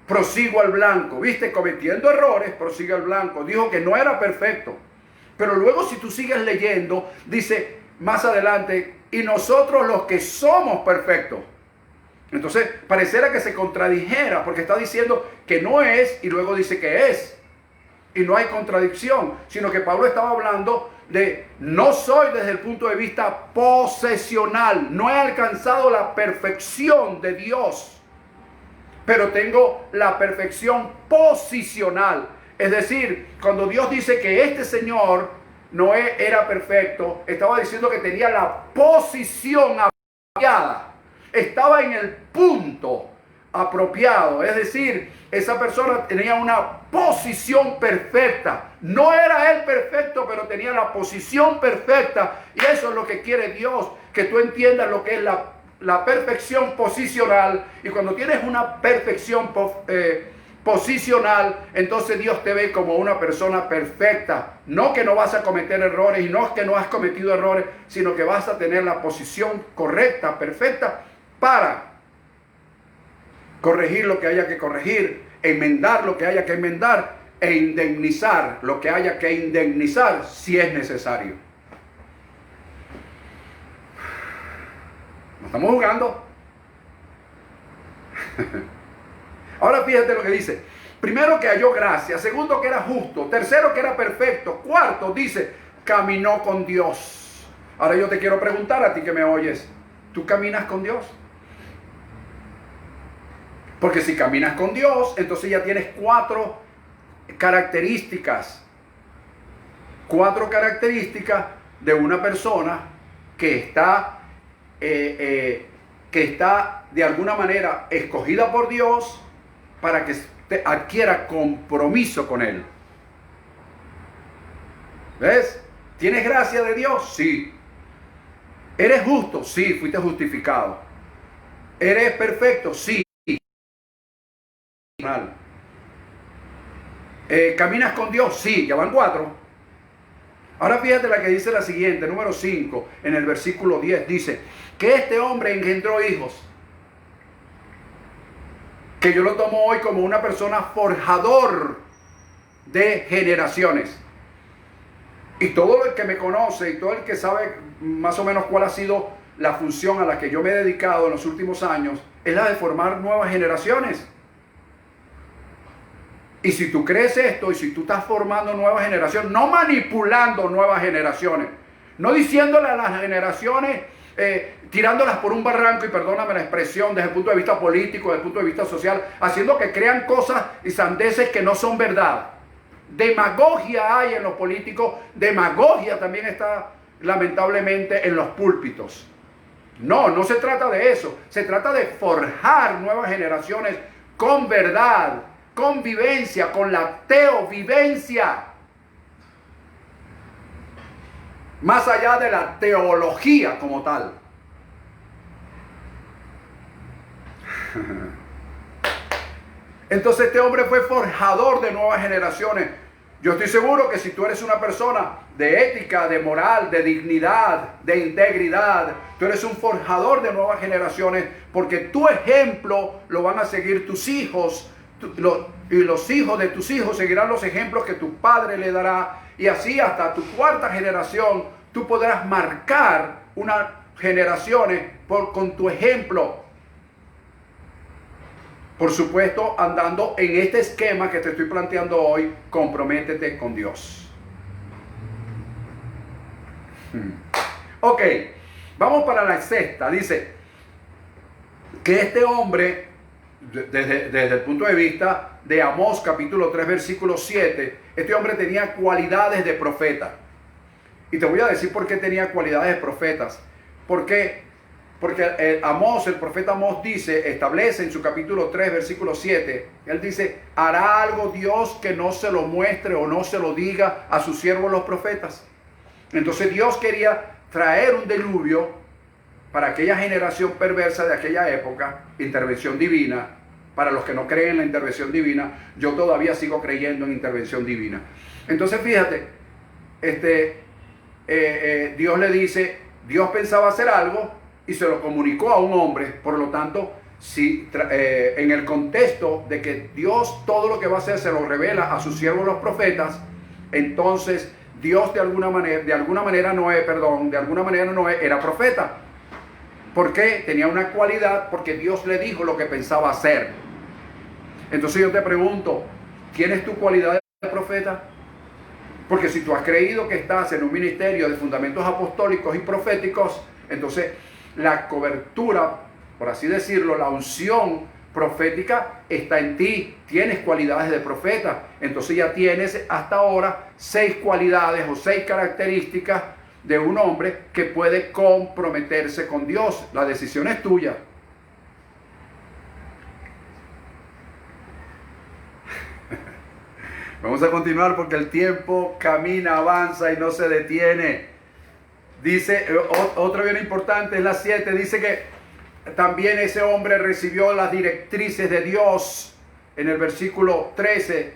prosigo al blanco. Viste, cometiendo errores, prosigue al blanco. Dijo que no era perfecto. Pero luego si tú sigues leyendo, dice más adelante, y nosotros los que somos perfectos. Entonces, pareciera que se contradijera, porque está diciendo que no es y luego dice que es. Y no hay contradicción, sino que Pablo estaba hablando de no soy desde el punto de vista posesional. No he alcanzado la perfección de Dios, pero tengo la perfección posicional. Es decir, cuando Dios dice que este señor Noé era perfecto, estaba diciendo que tenía la posición apropiada. Estaba en el punto apropiado. Es decir, esa persona tenía una posición perfecta. No era él perfecto, pero tenía la posición perfecta. Y eso es lo que quiere Dios, que tú entiendas lo que es la perfección posicional. Y cuando tienes una perfección posicional, entonces Dios te ve como una persona perfecta. No que no vas a cometer errores y no que no has cometido errores, sino que vas a tener la posición correcta, perfecta, para corregir lo que haya que corregir, enmendar lo que haya que enmendar e indemnizar lo que haya que indemnizar si es necesario. ¿No estamos jugando? Ahora fíjate lo que dice. primero que halló gracia, segundo que era justo, tercero que era perfecto, cuarto dice, caminó con Dios. Ahora yo te quiero preguntar a ti que me oyes, ¿tú caminas con Dios? Porque si caminas con Dios, entonces ya tienes cuatro características de una persona que está de alguna manera escogida por Dios para que adquiera compromiso con Él. ¿Ves? ¿Tienes gracia de Dios? Sí. ¿Eres justo? Sí, fuiste justificado. ¿Eres perfecto? Sí. ¿Caminas con Dios? Sí, ya van 4. Ahora fíjate la que dice la siguiente, número 5, en el versículo 10, dice, que este hombre engendró hijos, que yo lo tomo hoy como una persona forjador de generaciones. Y todo el que me conoce y todo el que sabe más o menos cuál ha sido la función a la que yo me he dedicado en los últimos años, es la de formar nuevas generaciones. Y si tú crees esto, y si tú estás formando nuevas generaciones, no manipulando nuevas generaciones, no diciéndole a las generaciones, tirándolas por un barranco, y perdóname la expresión, desde el punto de vista político, desde el punto de vista social, haciendo que crean cosas y sandeces que no son verdad. Demagogia hay en los políticos, demagogia también está lamentablemente en los púlpitos. No se trata de eso, se trata de forjar nuevas generaciones con verdad, con vivencia, con la teovivencia. Más allá de la teología como tal. Entonces este hombre fue forjador de nuevas generaciones. Yo estoy seguro que si tú eres una persona de ética, de moral, de dignidad, de integridad, tú eres un forjador de nuevas generaciones, porque tu ejemplo lo van a seguir tus hijos, y los hijos de tus hijos seguirán los ejemplos que tu padre le dará, y así hasta tu 4ª generación tú podrás marcar unas generaciones con tu ejemplo. Por supuesto, andando en este esquema que te estoy planteando hoy, comprométete con Dios. Ok, vamos para la 6ª. Dice que este hombre, desde el punto de vista de Amós capítulo 3 versículo 7, este hombre tenía cualidades de profeta. Y te voy a decir por qué tenía cualidades de profetas. ¿Por qué? Porque Amós, el profeta Amós establece en su capítulo 3 versículo 7, él dice, ¿hará algo Dios que no se lo muestre o no se lo diga a sus siervos los profetas? Entonces Dios quería traer un diluvio para aquella generación perversa de aquella época, intervención divina. Para los que no creen en la intervención divina, yo todavía sigo creyendo en intervención divina. Entonces fíjate, Dios le dice, Dios pensaba hacer algo y se lo comunicó a un hombre. Por lo tanto, si en el contexto de que Dios todo lo que va a hacer se lo revela a sus siervos los profetas, entonces Dios de alguna manera Noé era profeta. ¿Por qué? Tenía una cualidad, porque Dios le dijo lo que pensaba hacer. Entonces yo te pregunto, ¿tienes tu cualidad de profeta? Porque si tú has creído que estás en un ministerio de fundamentos apostólicos y proféticos, entonces la cobertura, por así decirlo, la unción profética está en ti. Tienes cualidades de profeta. Entonces ya tienes hasta ahora 6 cualidades o 6 características de un hombre que puede comprometerse con Dios. La decisión es tuya. Vamos a continuar porque el tiempo camina, avanza y no se detiene. Dice, otra bien importante es la 7, dice que también ese hombre recibió las directrices de Dios. En el versículo 14,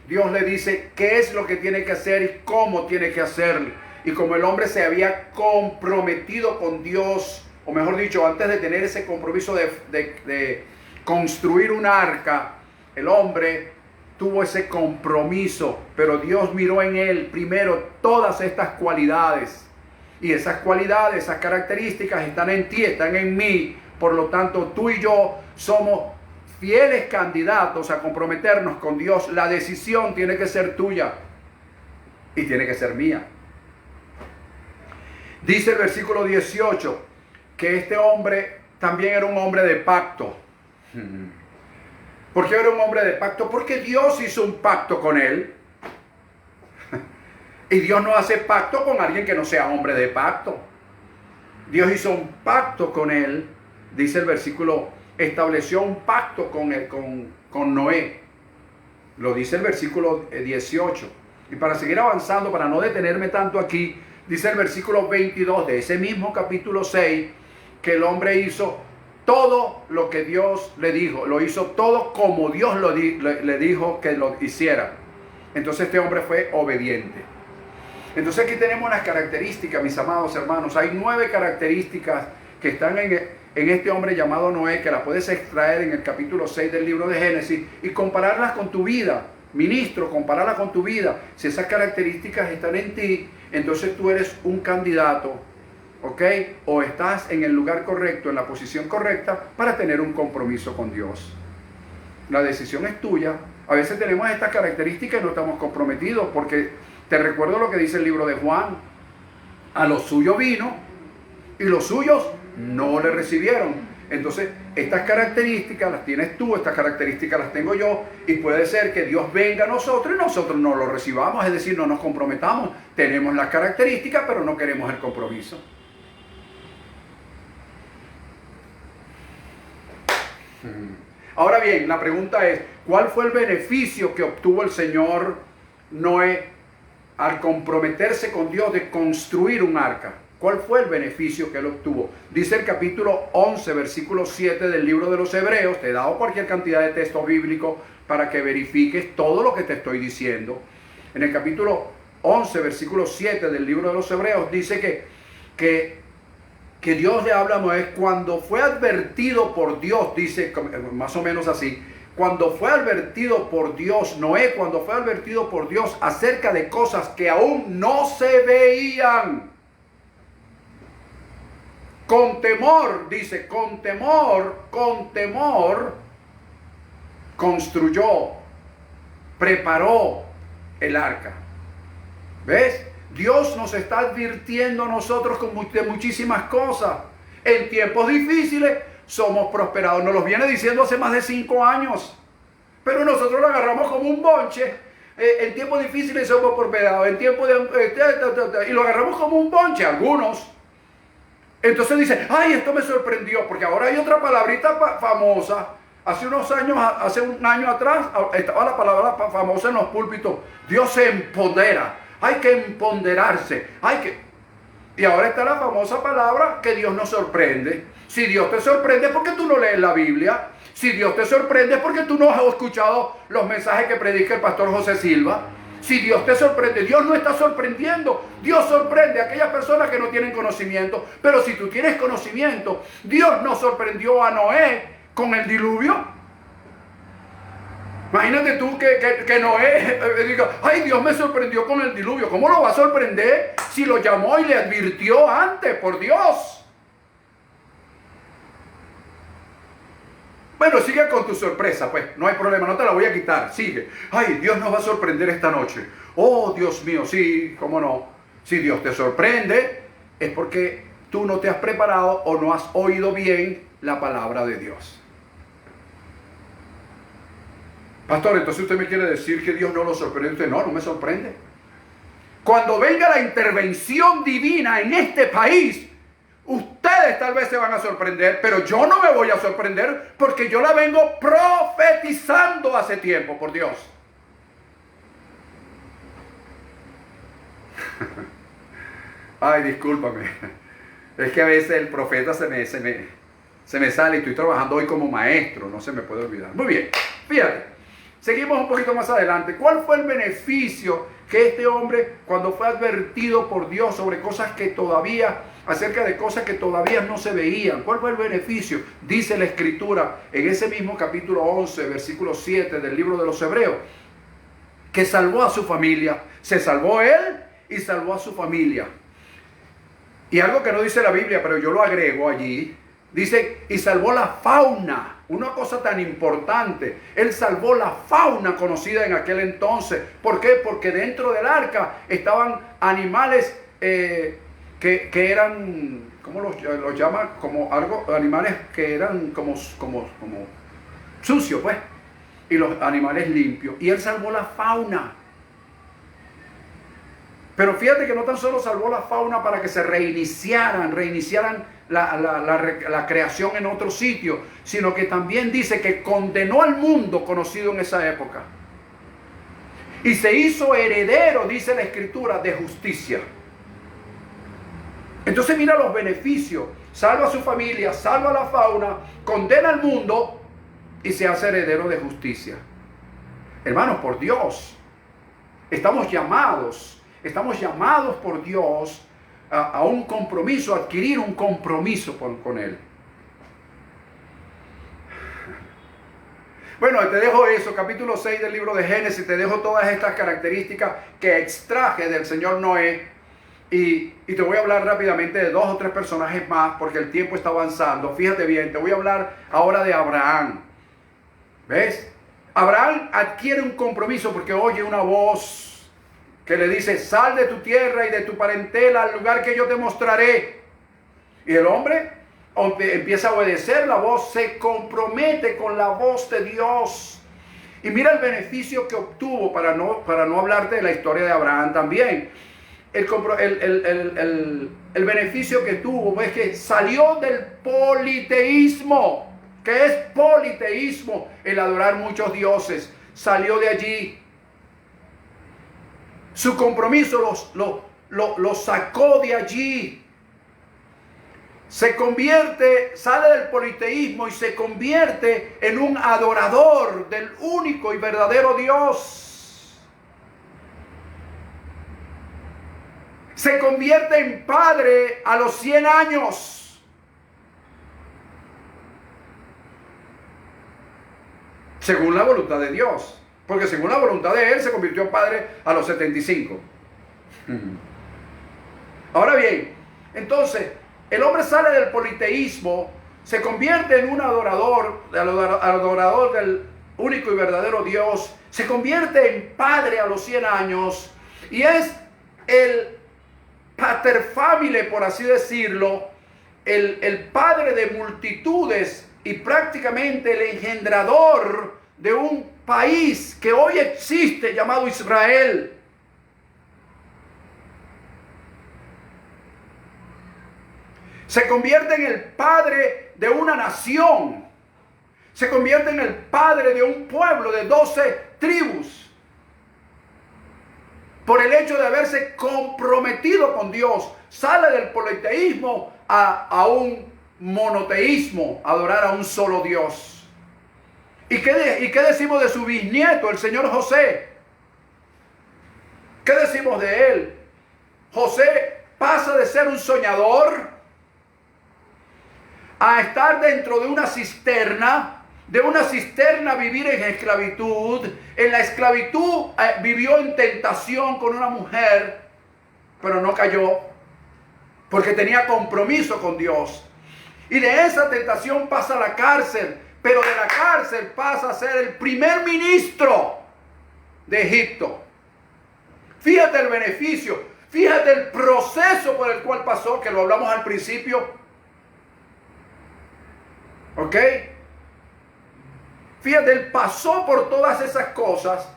Dios le dice qué es lo que tiene que hacer y cómo tiene que hacerlo. Y como el hombre se había comprometido con Dios, o mejor dicho, antes de tener ese compromiso de construir un arca, el hombre tuvo ese compromiso, pero Dios miró en él primero todas estas cualidades. Y esas cualidades, esas características están en ti, están en mí. Por lo tanto, tú y yo somos fieles candidatos a comprometernos con Dios, la decisión tiene que ser tuya y tiene que ser mía. Dice el versículo 18 que este hombre también era un hombre de pacto. ¿Por qué era un hombre de pacto? Porque Dios hizo un pacto con él. Y Dios no hace pacto con alguien que no sea hombre de pacto. Dios hizo un pacto con él. Dice el versículo, estableció un pacto con Noé. Lo dice el versículo 18. Y para seguir avanzando, para no detenerme tanto aquí, dice el versículo 22 de ese mismo capítulo 6, que el hombre hizo todo lo que Dios le dijo. Lo hizo todo como Dios le dijo que lo hiciera. Entonces este hombre fue obediente. Entonces aquí tenemos unas características, mis amados hermanos. Hay 9 características que están en este hombre llamado Noé, que las puedes extraer en el capítulo 6 del libro de Génesis y compararlas con tu vida. Ministro, compararlas con tu vida. Si esas características están en ti, entonces tú eres un candidato, ¿ok? O estás en el lugar correcto, en la posición correcta para tener un compromiso con Dios. La decisión es tuya. A veces tenemos estas características y no estamos comprometidos porque te recuerdo lo que dice el libro de Juan. A los suyos vino y los suyos no le recibieron. Entonces, estas características las tienes tú, estas características las tengo yo, y puede ser que Dios venga a nosotros y nosotros no lo recibamos, es decir, no nos comprometamos. Tenemos las características, pero no queremos el compromiso. Ahora bien, la pregunta es, ¿cuál fue el beneficio que obtuvo el Señor Noé al comprometerse con Dios de construir un arca? ¿Cuál fue el beneficio que él obtuvo? Dice el capítulo 11, versículo 7 del libro de los Hebreos. Te he dado cualquier cantidad de texto bíblico para que verifiques todo lo que te estoy diciendo. En el capítulo 11, versículo 7 del libro de los Hebreos dice que Dios le habla a Noé cuando fue advertido por Dios, dice más o menos así. Cuando fue advertido por Dios, Noé, cuando fue advertido por Dios acerca de cosas que aún no se veían. Con temor, dice, con temor, construyó, preparó el arca. ¿Ves? Dios nos está advirtiendo a nosotros de muchísimas cosas. En tiempos difíciles somos prosperados. Nos lo viene diciendo hace más de 5 años. Pero nosotros lo agarramos como un bonche. En tiempos difíciles somos prosperados. En tiempos y lo agarramos como un bonche, algunos. Entonces dice, ay, esto me sorprendió. Porque ahora hay otra palabrita famosa. Hace un año atrás, estaba la palabra famosa en los púlpitos. Dios se empodera. Hay que empoderarse. Y ahora está la famosa palabra que Dios nos sorprende. Si Dios te sorprende es porque tú no lees la Biblia. Si Dios te sorprende es porque tú no has escuchado los mensajes que predica el pastor José Silva. Si Dios te sorprende, Dios no está sorprendiendo. Dios sorprende a aquellas personas que no tienen conocimiento. Pero si tú tienes conocimiento, Dios no sorprendió a Noé con el diluvio. Imagínate tú que Noé diga, ay, Dios me sorprendió con el diluvio. ¿Cómo lo va a sorprender si lo llamó y le advirtió antes, por Dios? Bueno, sigue con tu sorpresa, pues, no hay problema, no te la voy a quitar, sigue. Ay, Dios nos va a sorprender esta noche. Oh, Dios mío, sí, cómo no. Si Dios te sorprende, es porque tú no te has preparado o no has oído bien la palabra de Dios. Pastor, entonces usted me quiere decir que Dios no lo sorprende. Usted no me sorprende. Cuando venga la intervención divina en este país, ustedes tal vez se van a sorprender, pero yo no me voy a sorprender porque yo la vengo profetizando hace tiempo, por Dios. Ay, discúlpame. Es que a veces el profeta se me sale y estoy trabajando hoy como maestro, no se me puede olvidar. Muy bien, fíjate. Seguimos un poquito más adelante. ¿Cuál fue el beneficio que este hombre, cuando fue advertido por Dios sobre cosas que todavía, acerca de cosas que todavía no se veían? ¿Cuál fue el beneficio? Dice la Escritura en ese mismo capítulo 11, versículo 7 del libro de los Hebreos, que salvó a su familia. Se salvó él y salvó a su familia. Y algo que no dice la Biblia, pero yo lo agrego allí, Dice, y salvó la fauna, una cosa tan importante. Él salvó la fauna conocida en aquel entonces. ¿Por qué? Porque dentro del arca estaban animales que eran, ¿cómo los llaman? Como animales que eran como sucios, pues. Y los animales limpios. Y él salvó la fauna. Pero fíjate que no tan solo salvó la fauna para que se reiniciaran la creación en otro sitio, sino que también dice que condenó al mundo conocido en esa época. Y se hizo heredero, dice la Escritura, de justicia. Entonces mira los beneficios. Salva a su familia, salva a la fauna, condena al mundo y se hace heredero de justicia. Hermanos, por Dios, estamos llamados por Dios a un compromiso, a adquirir un compromiso con Él. Bueno, te dejo eso, capítulo 6 del libro de Génesis, te dejo todas estas características que extraje del señor Noé y te voy a hablar rápidamente de 2 o 3 personajes más porque el tiempo está avanzando. Fíjate bien, te voy a hablar ahora de Abraham. ¿Ves? Abraham adquiere un compromiso porque oye una voz que le dice, sal de tu tierra y de tu parentela al lugar que yo te mostraré. Y el hombre empieza a obedecer la voz, se compromete con la voz de Dios. Y mira el beneficio que obtuvo, para no hablarte de la historia de Abraham también. El beneficio que tuvo es que salió del politeísmo. ¿Qué es politeísmo? El adorar muchos dioses. Salió de allí. Su compromiso lo sacó de allí. Sale del politeísmo y se convierte en un adorador del único y verdadero Dios. Se convierte en padre a los 100 años. Según la voluntad de Dios. Porque según la voluntad de él se convirtió en padre a los 75. Ahora bien, entonces, el hombre sale del politeísmo, se convierte en un adorador del único y verdadero Dios, se convierte en padre a los 100 años y es el pater famile, por así decirlo, el padre de multitudes y prácticamente el engendrador de un país que hoy existe llamado Israel. Se convierte en el padre de una nación. Se convierte en el padre de un pueblo de 12 tribus. Por el hecho de haberse comprometido con Dios. Sale del politeísmo a un monoteísmo, adorar a un solo Dios. ¿Y qué decimos de su bisnieto, el señor José? ¿Qué decimos de él? José pasa de ser un soñador a estar dentro de una cisterna vivir en esclavitud. En la esclavitud vivió en tentación con una mujer, pero no cayó, porque tenía compromiso con Dios. Y de esa tentación pasa a la cárcel. Pero de la cárcel pasa a ser el primer ministro de Egipto. Fíjate el beneficio, fíjate el proceso por el cual pasó, que lo hablamos al principio. ¿Ok? Fíjate, él pasó por todas esas cosas,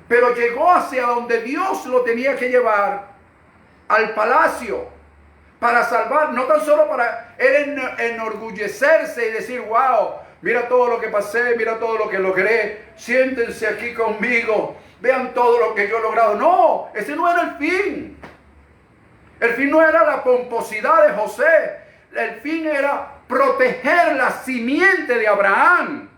pero llegó hacia donde Dios lo tenía que llevar, al palacio, para salvar, no tan solo para él enorgullecerse y decir, wow, mira todo lo que pasé, mira todo lo que logré, siéntense aquí conmigo, vean todo lo que yo he logrado. No, ese no era el fin. El fin no era la pomposidad de José. El fin era proteger la simiente de Abraham.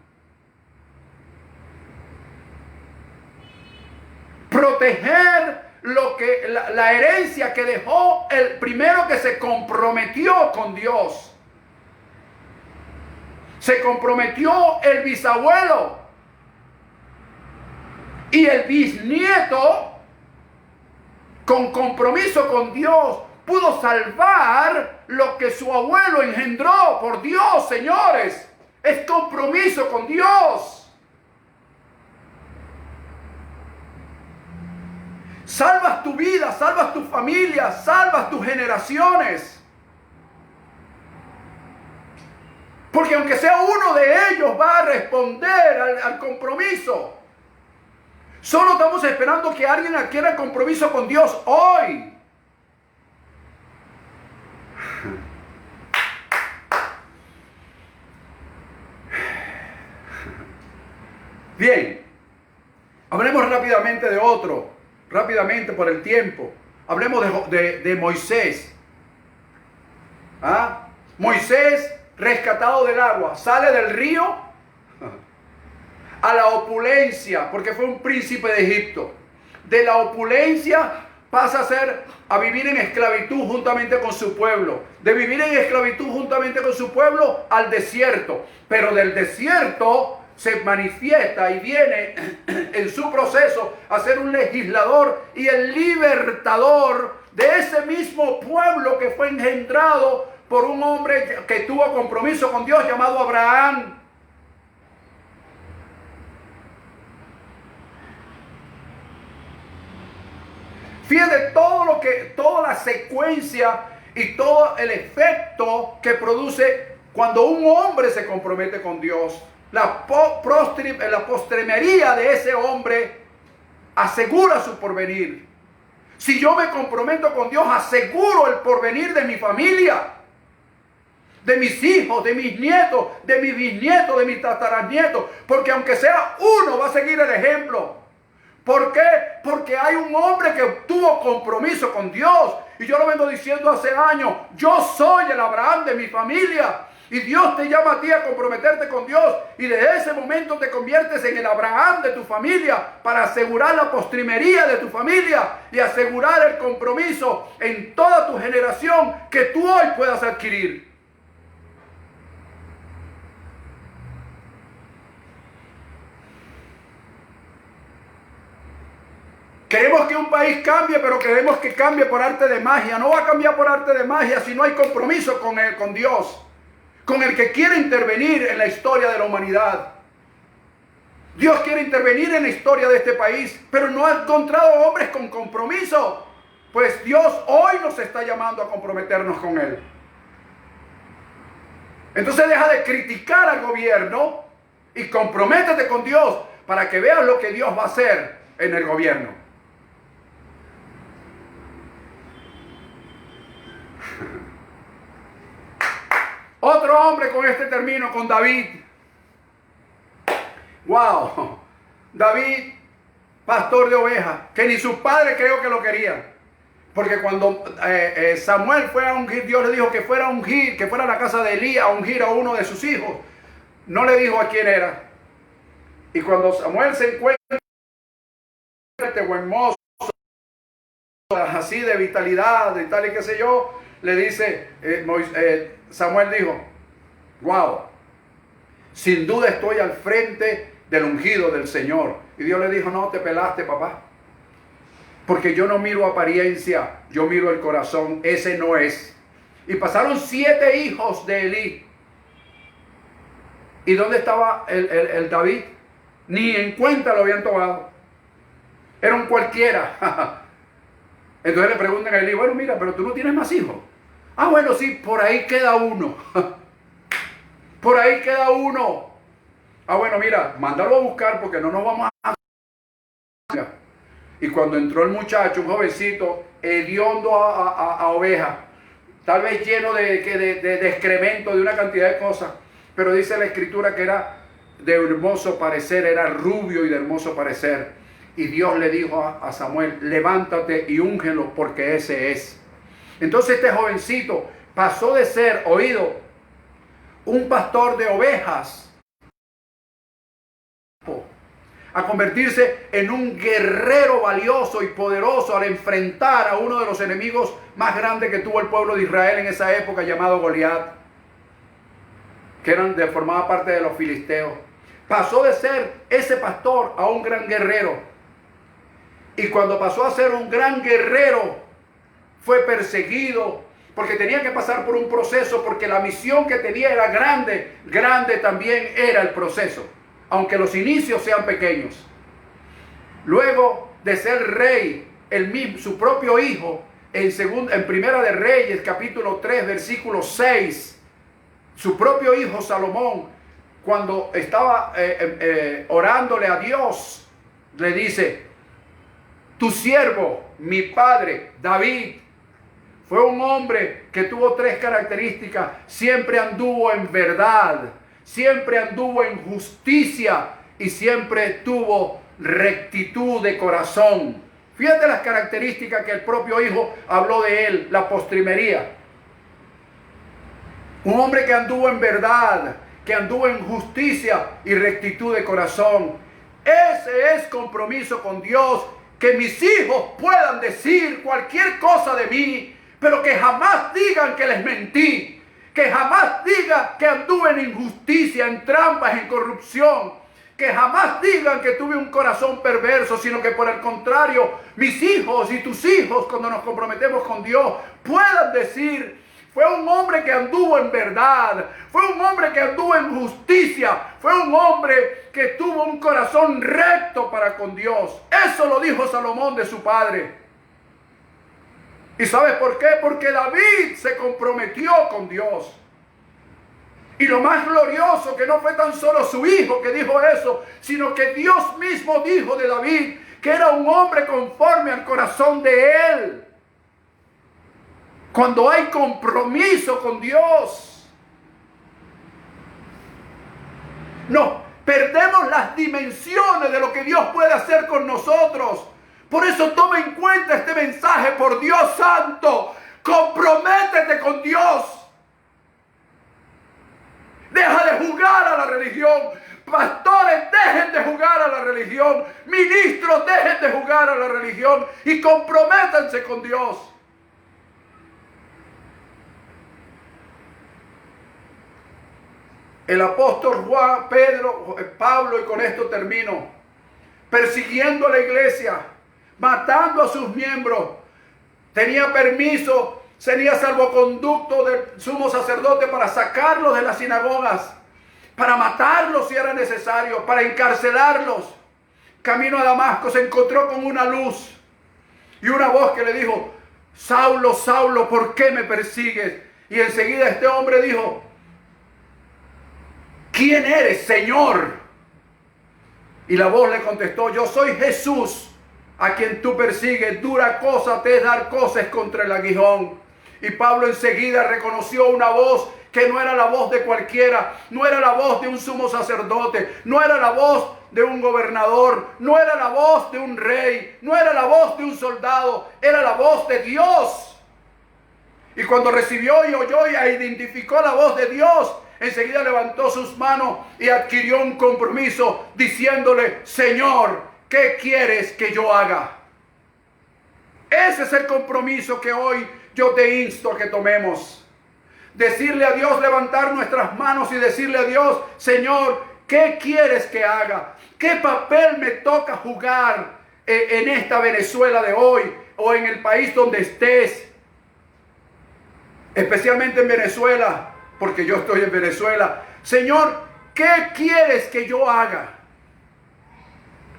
Proteger la herencia que dejó el primero que se comprometió con Dios. Se comprometió el bisabuelo y el bisnieto con compromiso con Dios pudo salvar lo que su abuelo engendró. Por Dios, señores, es compromiso con Dios. Salvas tu vida, salvas tu familia, salvas tus generaciones. Porque aunque sea uno de ellos va a responder al compromiso. Solo estamos esperando que alguien adquiera el compromiso con Dios hoy. Bien, hablemos rápidamente de otro. Rápidamente por el tiempo. Hablemos de Moisés. ¿Ah? Moisés, rescatado del agua, sale del río a la opulencia, porque fue un príncipe de Egipto. De la opulencia pasa a vivir en esclavitud juntamente con su pueblo. De vivir en esclavitud juntamente con su pueblo al desierto. Pero del desierto se manifiesta y viene en su proceso a ser un legislador y el libertador de ese mismo pueblo que fue engendrado por un hombre que tuvo compromiso con Dios llamado Abraham. Fíjate toda la secuencia y todo el efecto que produce cuando un hombre se compromete con Dios. La postremería de ese hombre asegura su porvenir. Si yo me comprometo con Dios, aseguro el porvenir de mi familia, de mis hijos, de mis nietos, de mis bisnietos, de mis tataranietos. Porque aunque sea uno, va a seguir el ejemplo. ¿Por qué? Porque hay un hombre que tuvo compromiso con Dios. Y yo lo vengo diciendo hace años. Yo soy el Abraham de mi familia. Y Dios te llama a ti a comprometerte con Dios. Y desde ese momento te conviertes en el Abraham de tu familia para asegurar la postrimería de tu familia y asegurar el compromiso en toda tu generación que tú hoy puedas adquirir. Queremos que un país cambie, pero queremos que cambie por arte de magia. No va a cambiar por arte de magia si no hay compromiso con Dios, con el que quiere intervenir en la historia de la humanidad. Dios quiere intervenir en la historia de este país, pero no ha encontrado hombres con compromiso. Pues Dios hoy nos está llamando a comprometernos con Él. Entonces deja de criticar al gobierno y comprométete con Dios para que veas lo que Dios va a hacer en el gobierno. Otro hombre, con este término, con David. Wow. David, pastor de ovejas, que ni sus padres creo que lo querían. Porque cuando Samuel fue a ungir, Dios le dijo que fuera a ungir, que fuera a la casa de Elí a ungir a uno de sus hijos. No le dijo a quién era. Y cuando Samuel se encuentra este buen mozo, así de vitalidad y tal y qué sé yo, le dice, Samuel dijo, wow, sin duda estoy al frente del ungido del Señor. Y Dios le dijo, no, te pelaste, papá. Porque yo no miro apariencia, yo miro el corazón, ese no es. Y pasaron 7 hijos de Elí. ¿Y dónde estaba el David? Ni en cuenta lo habían tomado. Era un cualquiera. Entonces le preguntan a Elí, bueno, mira, pero tú no tienes más hijos. Ah, bueno, sí, por ahí queda uno. Por ahí queda uno. Ah, bueno, mira, mándalo a buscar porque no nos vamos a... Y cuando entró el muchacho, un jovencito, hediondo a oveja, tal vez lleno de excremento, de una cantidad de cosas, pero dice la escritura que era de hermoso parecer, era rubio y de hermoso parecer. Y Dios le dijo a Samuel, levántate y úngelo porque ese es. Entonces este jovencito pasó de ser, oído, un pastor de ovejas, a convertirse en un guerrero valioso y poderoso al enfrentar a uno de los enemigos más grandes que tuvo el pueblo de Israel en esa época, llamado Goliat, que formaba parte de los filisteos. Pasó de ser ese pastor a un gran guerrero. Y cuando pasó a ser un gran guerrero, fue perseguido, porque tenía que pasar por un proceso, porque la misión que tenía era grande. Grande también era el proceso, aunque los inicios sean pequeños. Luego de ser rey, su propio hijo, en Primera de Reyes, capítulo 3, versículo 6, su propio hijo Salomón, cuando estaba orándole a Dios, le dice: tu siervo, mi padre David, fue un hombre que tuvo 3 características. Siempre anduvo en verdad, siempre anduvo en justicia y siempre tuvo rectitud de corazón. Fíjate las características que el propio hijo habló de él, la postrimería. Un hombre que anduvo en verdad, que anduvo en justicia y rectitud de corazón. Ese es compromiso con Dios, que mis hijos puedan decir cualquier cosa de mí, pero que jamás digan que les mentí, que jamás digan que anduve en injusticia, en trampas, en corrupción, que jamás digan que tuve un corazón perverso, sino que por el contrario, mis hijos y tus hijos, cuando nos comprometemos con Dios, puedan decir: fue un hombre que anduvo en verdad, fue un hombre que anduvo en justicia, fue un hombre que tuvo un corazón recto para con Dios. Eso lo dijo Salomón de su padre. ¿Y sabes por qué? Porque David se comprometió con Dios. Y lo más glorioso, que no fue tan solo su hijo que dijo eso, sino que Dios mismo dijo de David que era un hombre conforme al corazón de él. Cuando hay compromiso con Dios, no perdemos las dimensiones de lo que Dios puede hacer con nosotros. Por eso toma en cuenta este mensaje, por Dios santo. Comprométete con Dios. Deja de jugar a la religión. Pastores, dejen de jugar a la religión. Ministros, dejen de jugar a la religión y comprométanse con Dios. El apóstol Pablo, y con esto termino, persiguiendo a la iglesia, matando a sus miembros, tenía permiso, tenía salvoconducto del sumo sacerdote para sacarlos de las sinagogas, para matarlos si era necesario, para encarcelarlos. Camino a Damasco se encontró con una luz y una voz que le dijo: Saulo, Saulo, ¿por qué me persigues? Y enseguida este hombre dijo: ¿quién eres, Señor? Y la voz le contestó: yo soy Jesús, a quien tú persigues. Dura cosa te es dar coces contra el aguijón. Y Pablo enseguida reconoció una voz que no era la voz de cualquiera, no era la voz de un sumo sacerdote, no era la voz de un gobernador, no era la voz de un rey, no era la voz de un soldado, era la voz de Dios. Y cuando recibió y oyó y identificó la voz de Dios, enseguida levantó sus manos y adquirió un compromiso diciéndole: Señor, ¿qué quieres que yo haga? Ese es el compromiso que hoy yo te insto a que tomemos. Decirle a Dios, levantar nuestras manos y decirle a Dios: Señor, ¿qué quieres que haga? ¿Qué papel me toca jugar en esta Venezuela de hoy o en el país donde estés? Especialmente en Venezuela, porque yo estoy en Venezuela. Señor, ¿qué quieres que yo haga?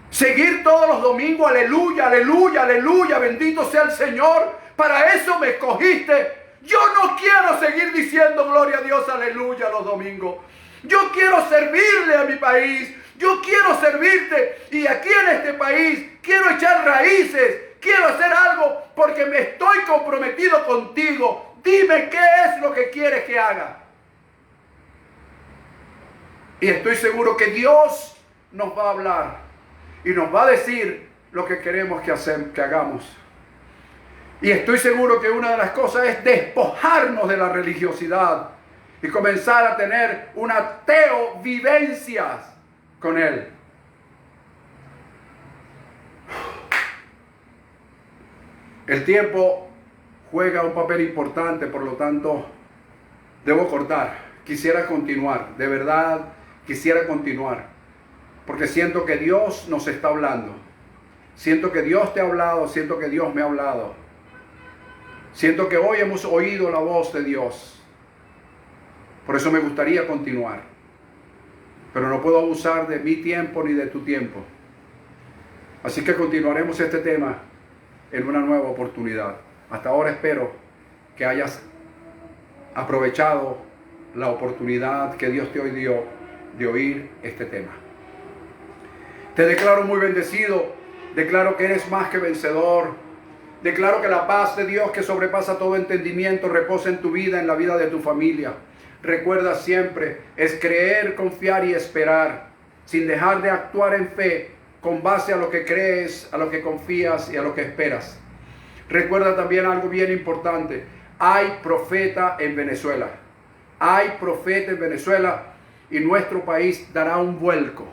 Seguir todos los domingos, aleluya, aleluya, aleluya, bendito sea el Señor. Para eso me escogiste. Yo no quiero seguir diciendo gloria a Dios, aleluya, los domingos. Yo quiero servirle a mi país. Yo quiero servirte. Y aquí en este país quiero echar raíces. Quiero hacer algo porque me estoy comprometido contigo. Dime qué es lo que quieres que haga. Y estoy seguro que Dios nos va a hablar y nos va a decir lo que queremos que hagamos. Y estoy seguro que una de las cosas es despojarnos de la religiosidad y comenzar a tener una teovivencia con Él. El tiempo juega un papel importante, por lo tanto, debo cortar. Quisiera continuar, de verdad, quisiera continuar, porque siento que Dios nos está hablando. Siento que Dios te ha hablado, siento que Dios me ha hablado. Siento que hoy hemos oído la voz de Dios. Por eso me gustaría continuar. Pero no puedo abusar de mi tiempo ni de tu tiempo. Así que continuaremos este tema en una nueva oportunidad. Hasta ahora espero que hayas aprovechado la oportunidad que Dios te dio de oír este tema. Te declaro muy bendecido. Declaro que eres más que vencedor. Declaro que la paz de Dios que sobrepasa todo entendimiento reposa en tu vida, en la vida de tu familia. Recuerda siempre, es creer, confiar y esperar, sin dejar de actuar en fe, con base a lo que crees, a lo que confías y a lo que esperas. Recuerda también algo bien importante. Hay profeta en Venezuela. Hay profeta en Venezuela y nuestro país dará un vuelco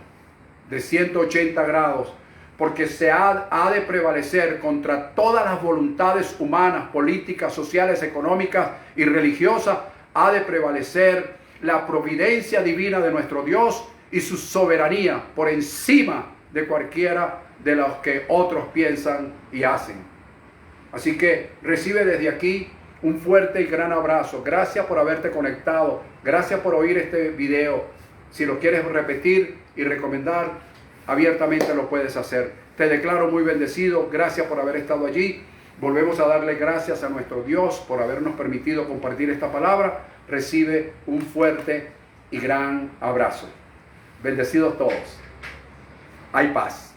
de 180 grados porque se ha de prevalecer contra todas las voluntades humanas, políticas, sociales, económicas y religiosas. Ha de prevalecer la providencia divina de nuestro Dios y su soberanía por encima de cualquiera de los que otros piensan y hacen. Así que recibe desde aquí un fuerte y gran abrazo. Gracias por haberte conectado. Gracias por oír este video. Si lo quieres repetir y recomendar, abiertamente lo puedes hacer. Te declaro muy bendecido. Gracias por haber estado allí. Volvemos a darle gracias a nuestro Dios por habernos permitido compartir esta palabra. Recibe un fuerte y gran abrazo. Bendecidos todos. Hay paz.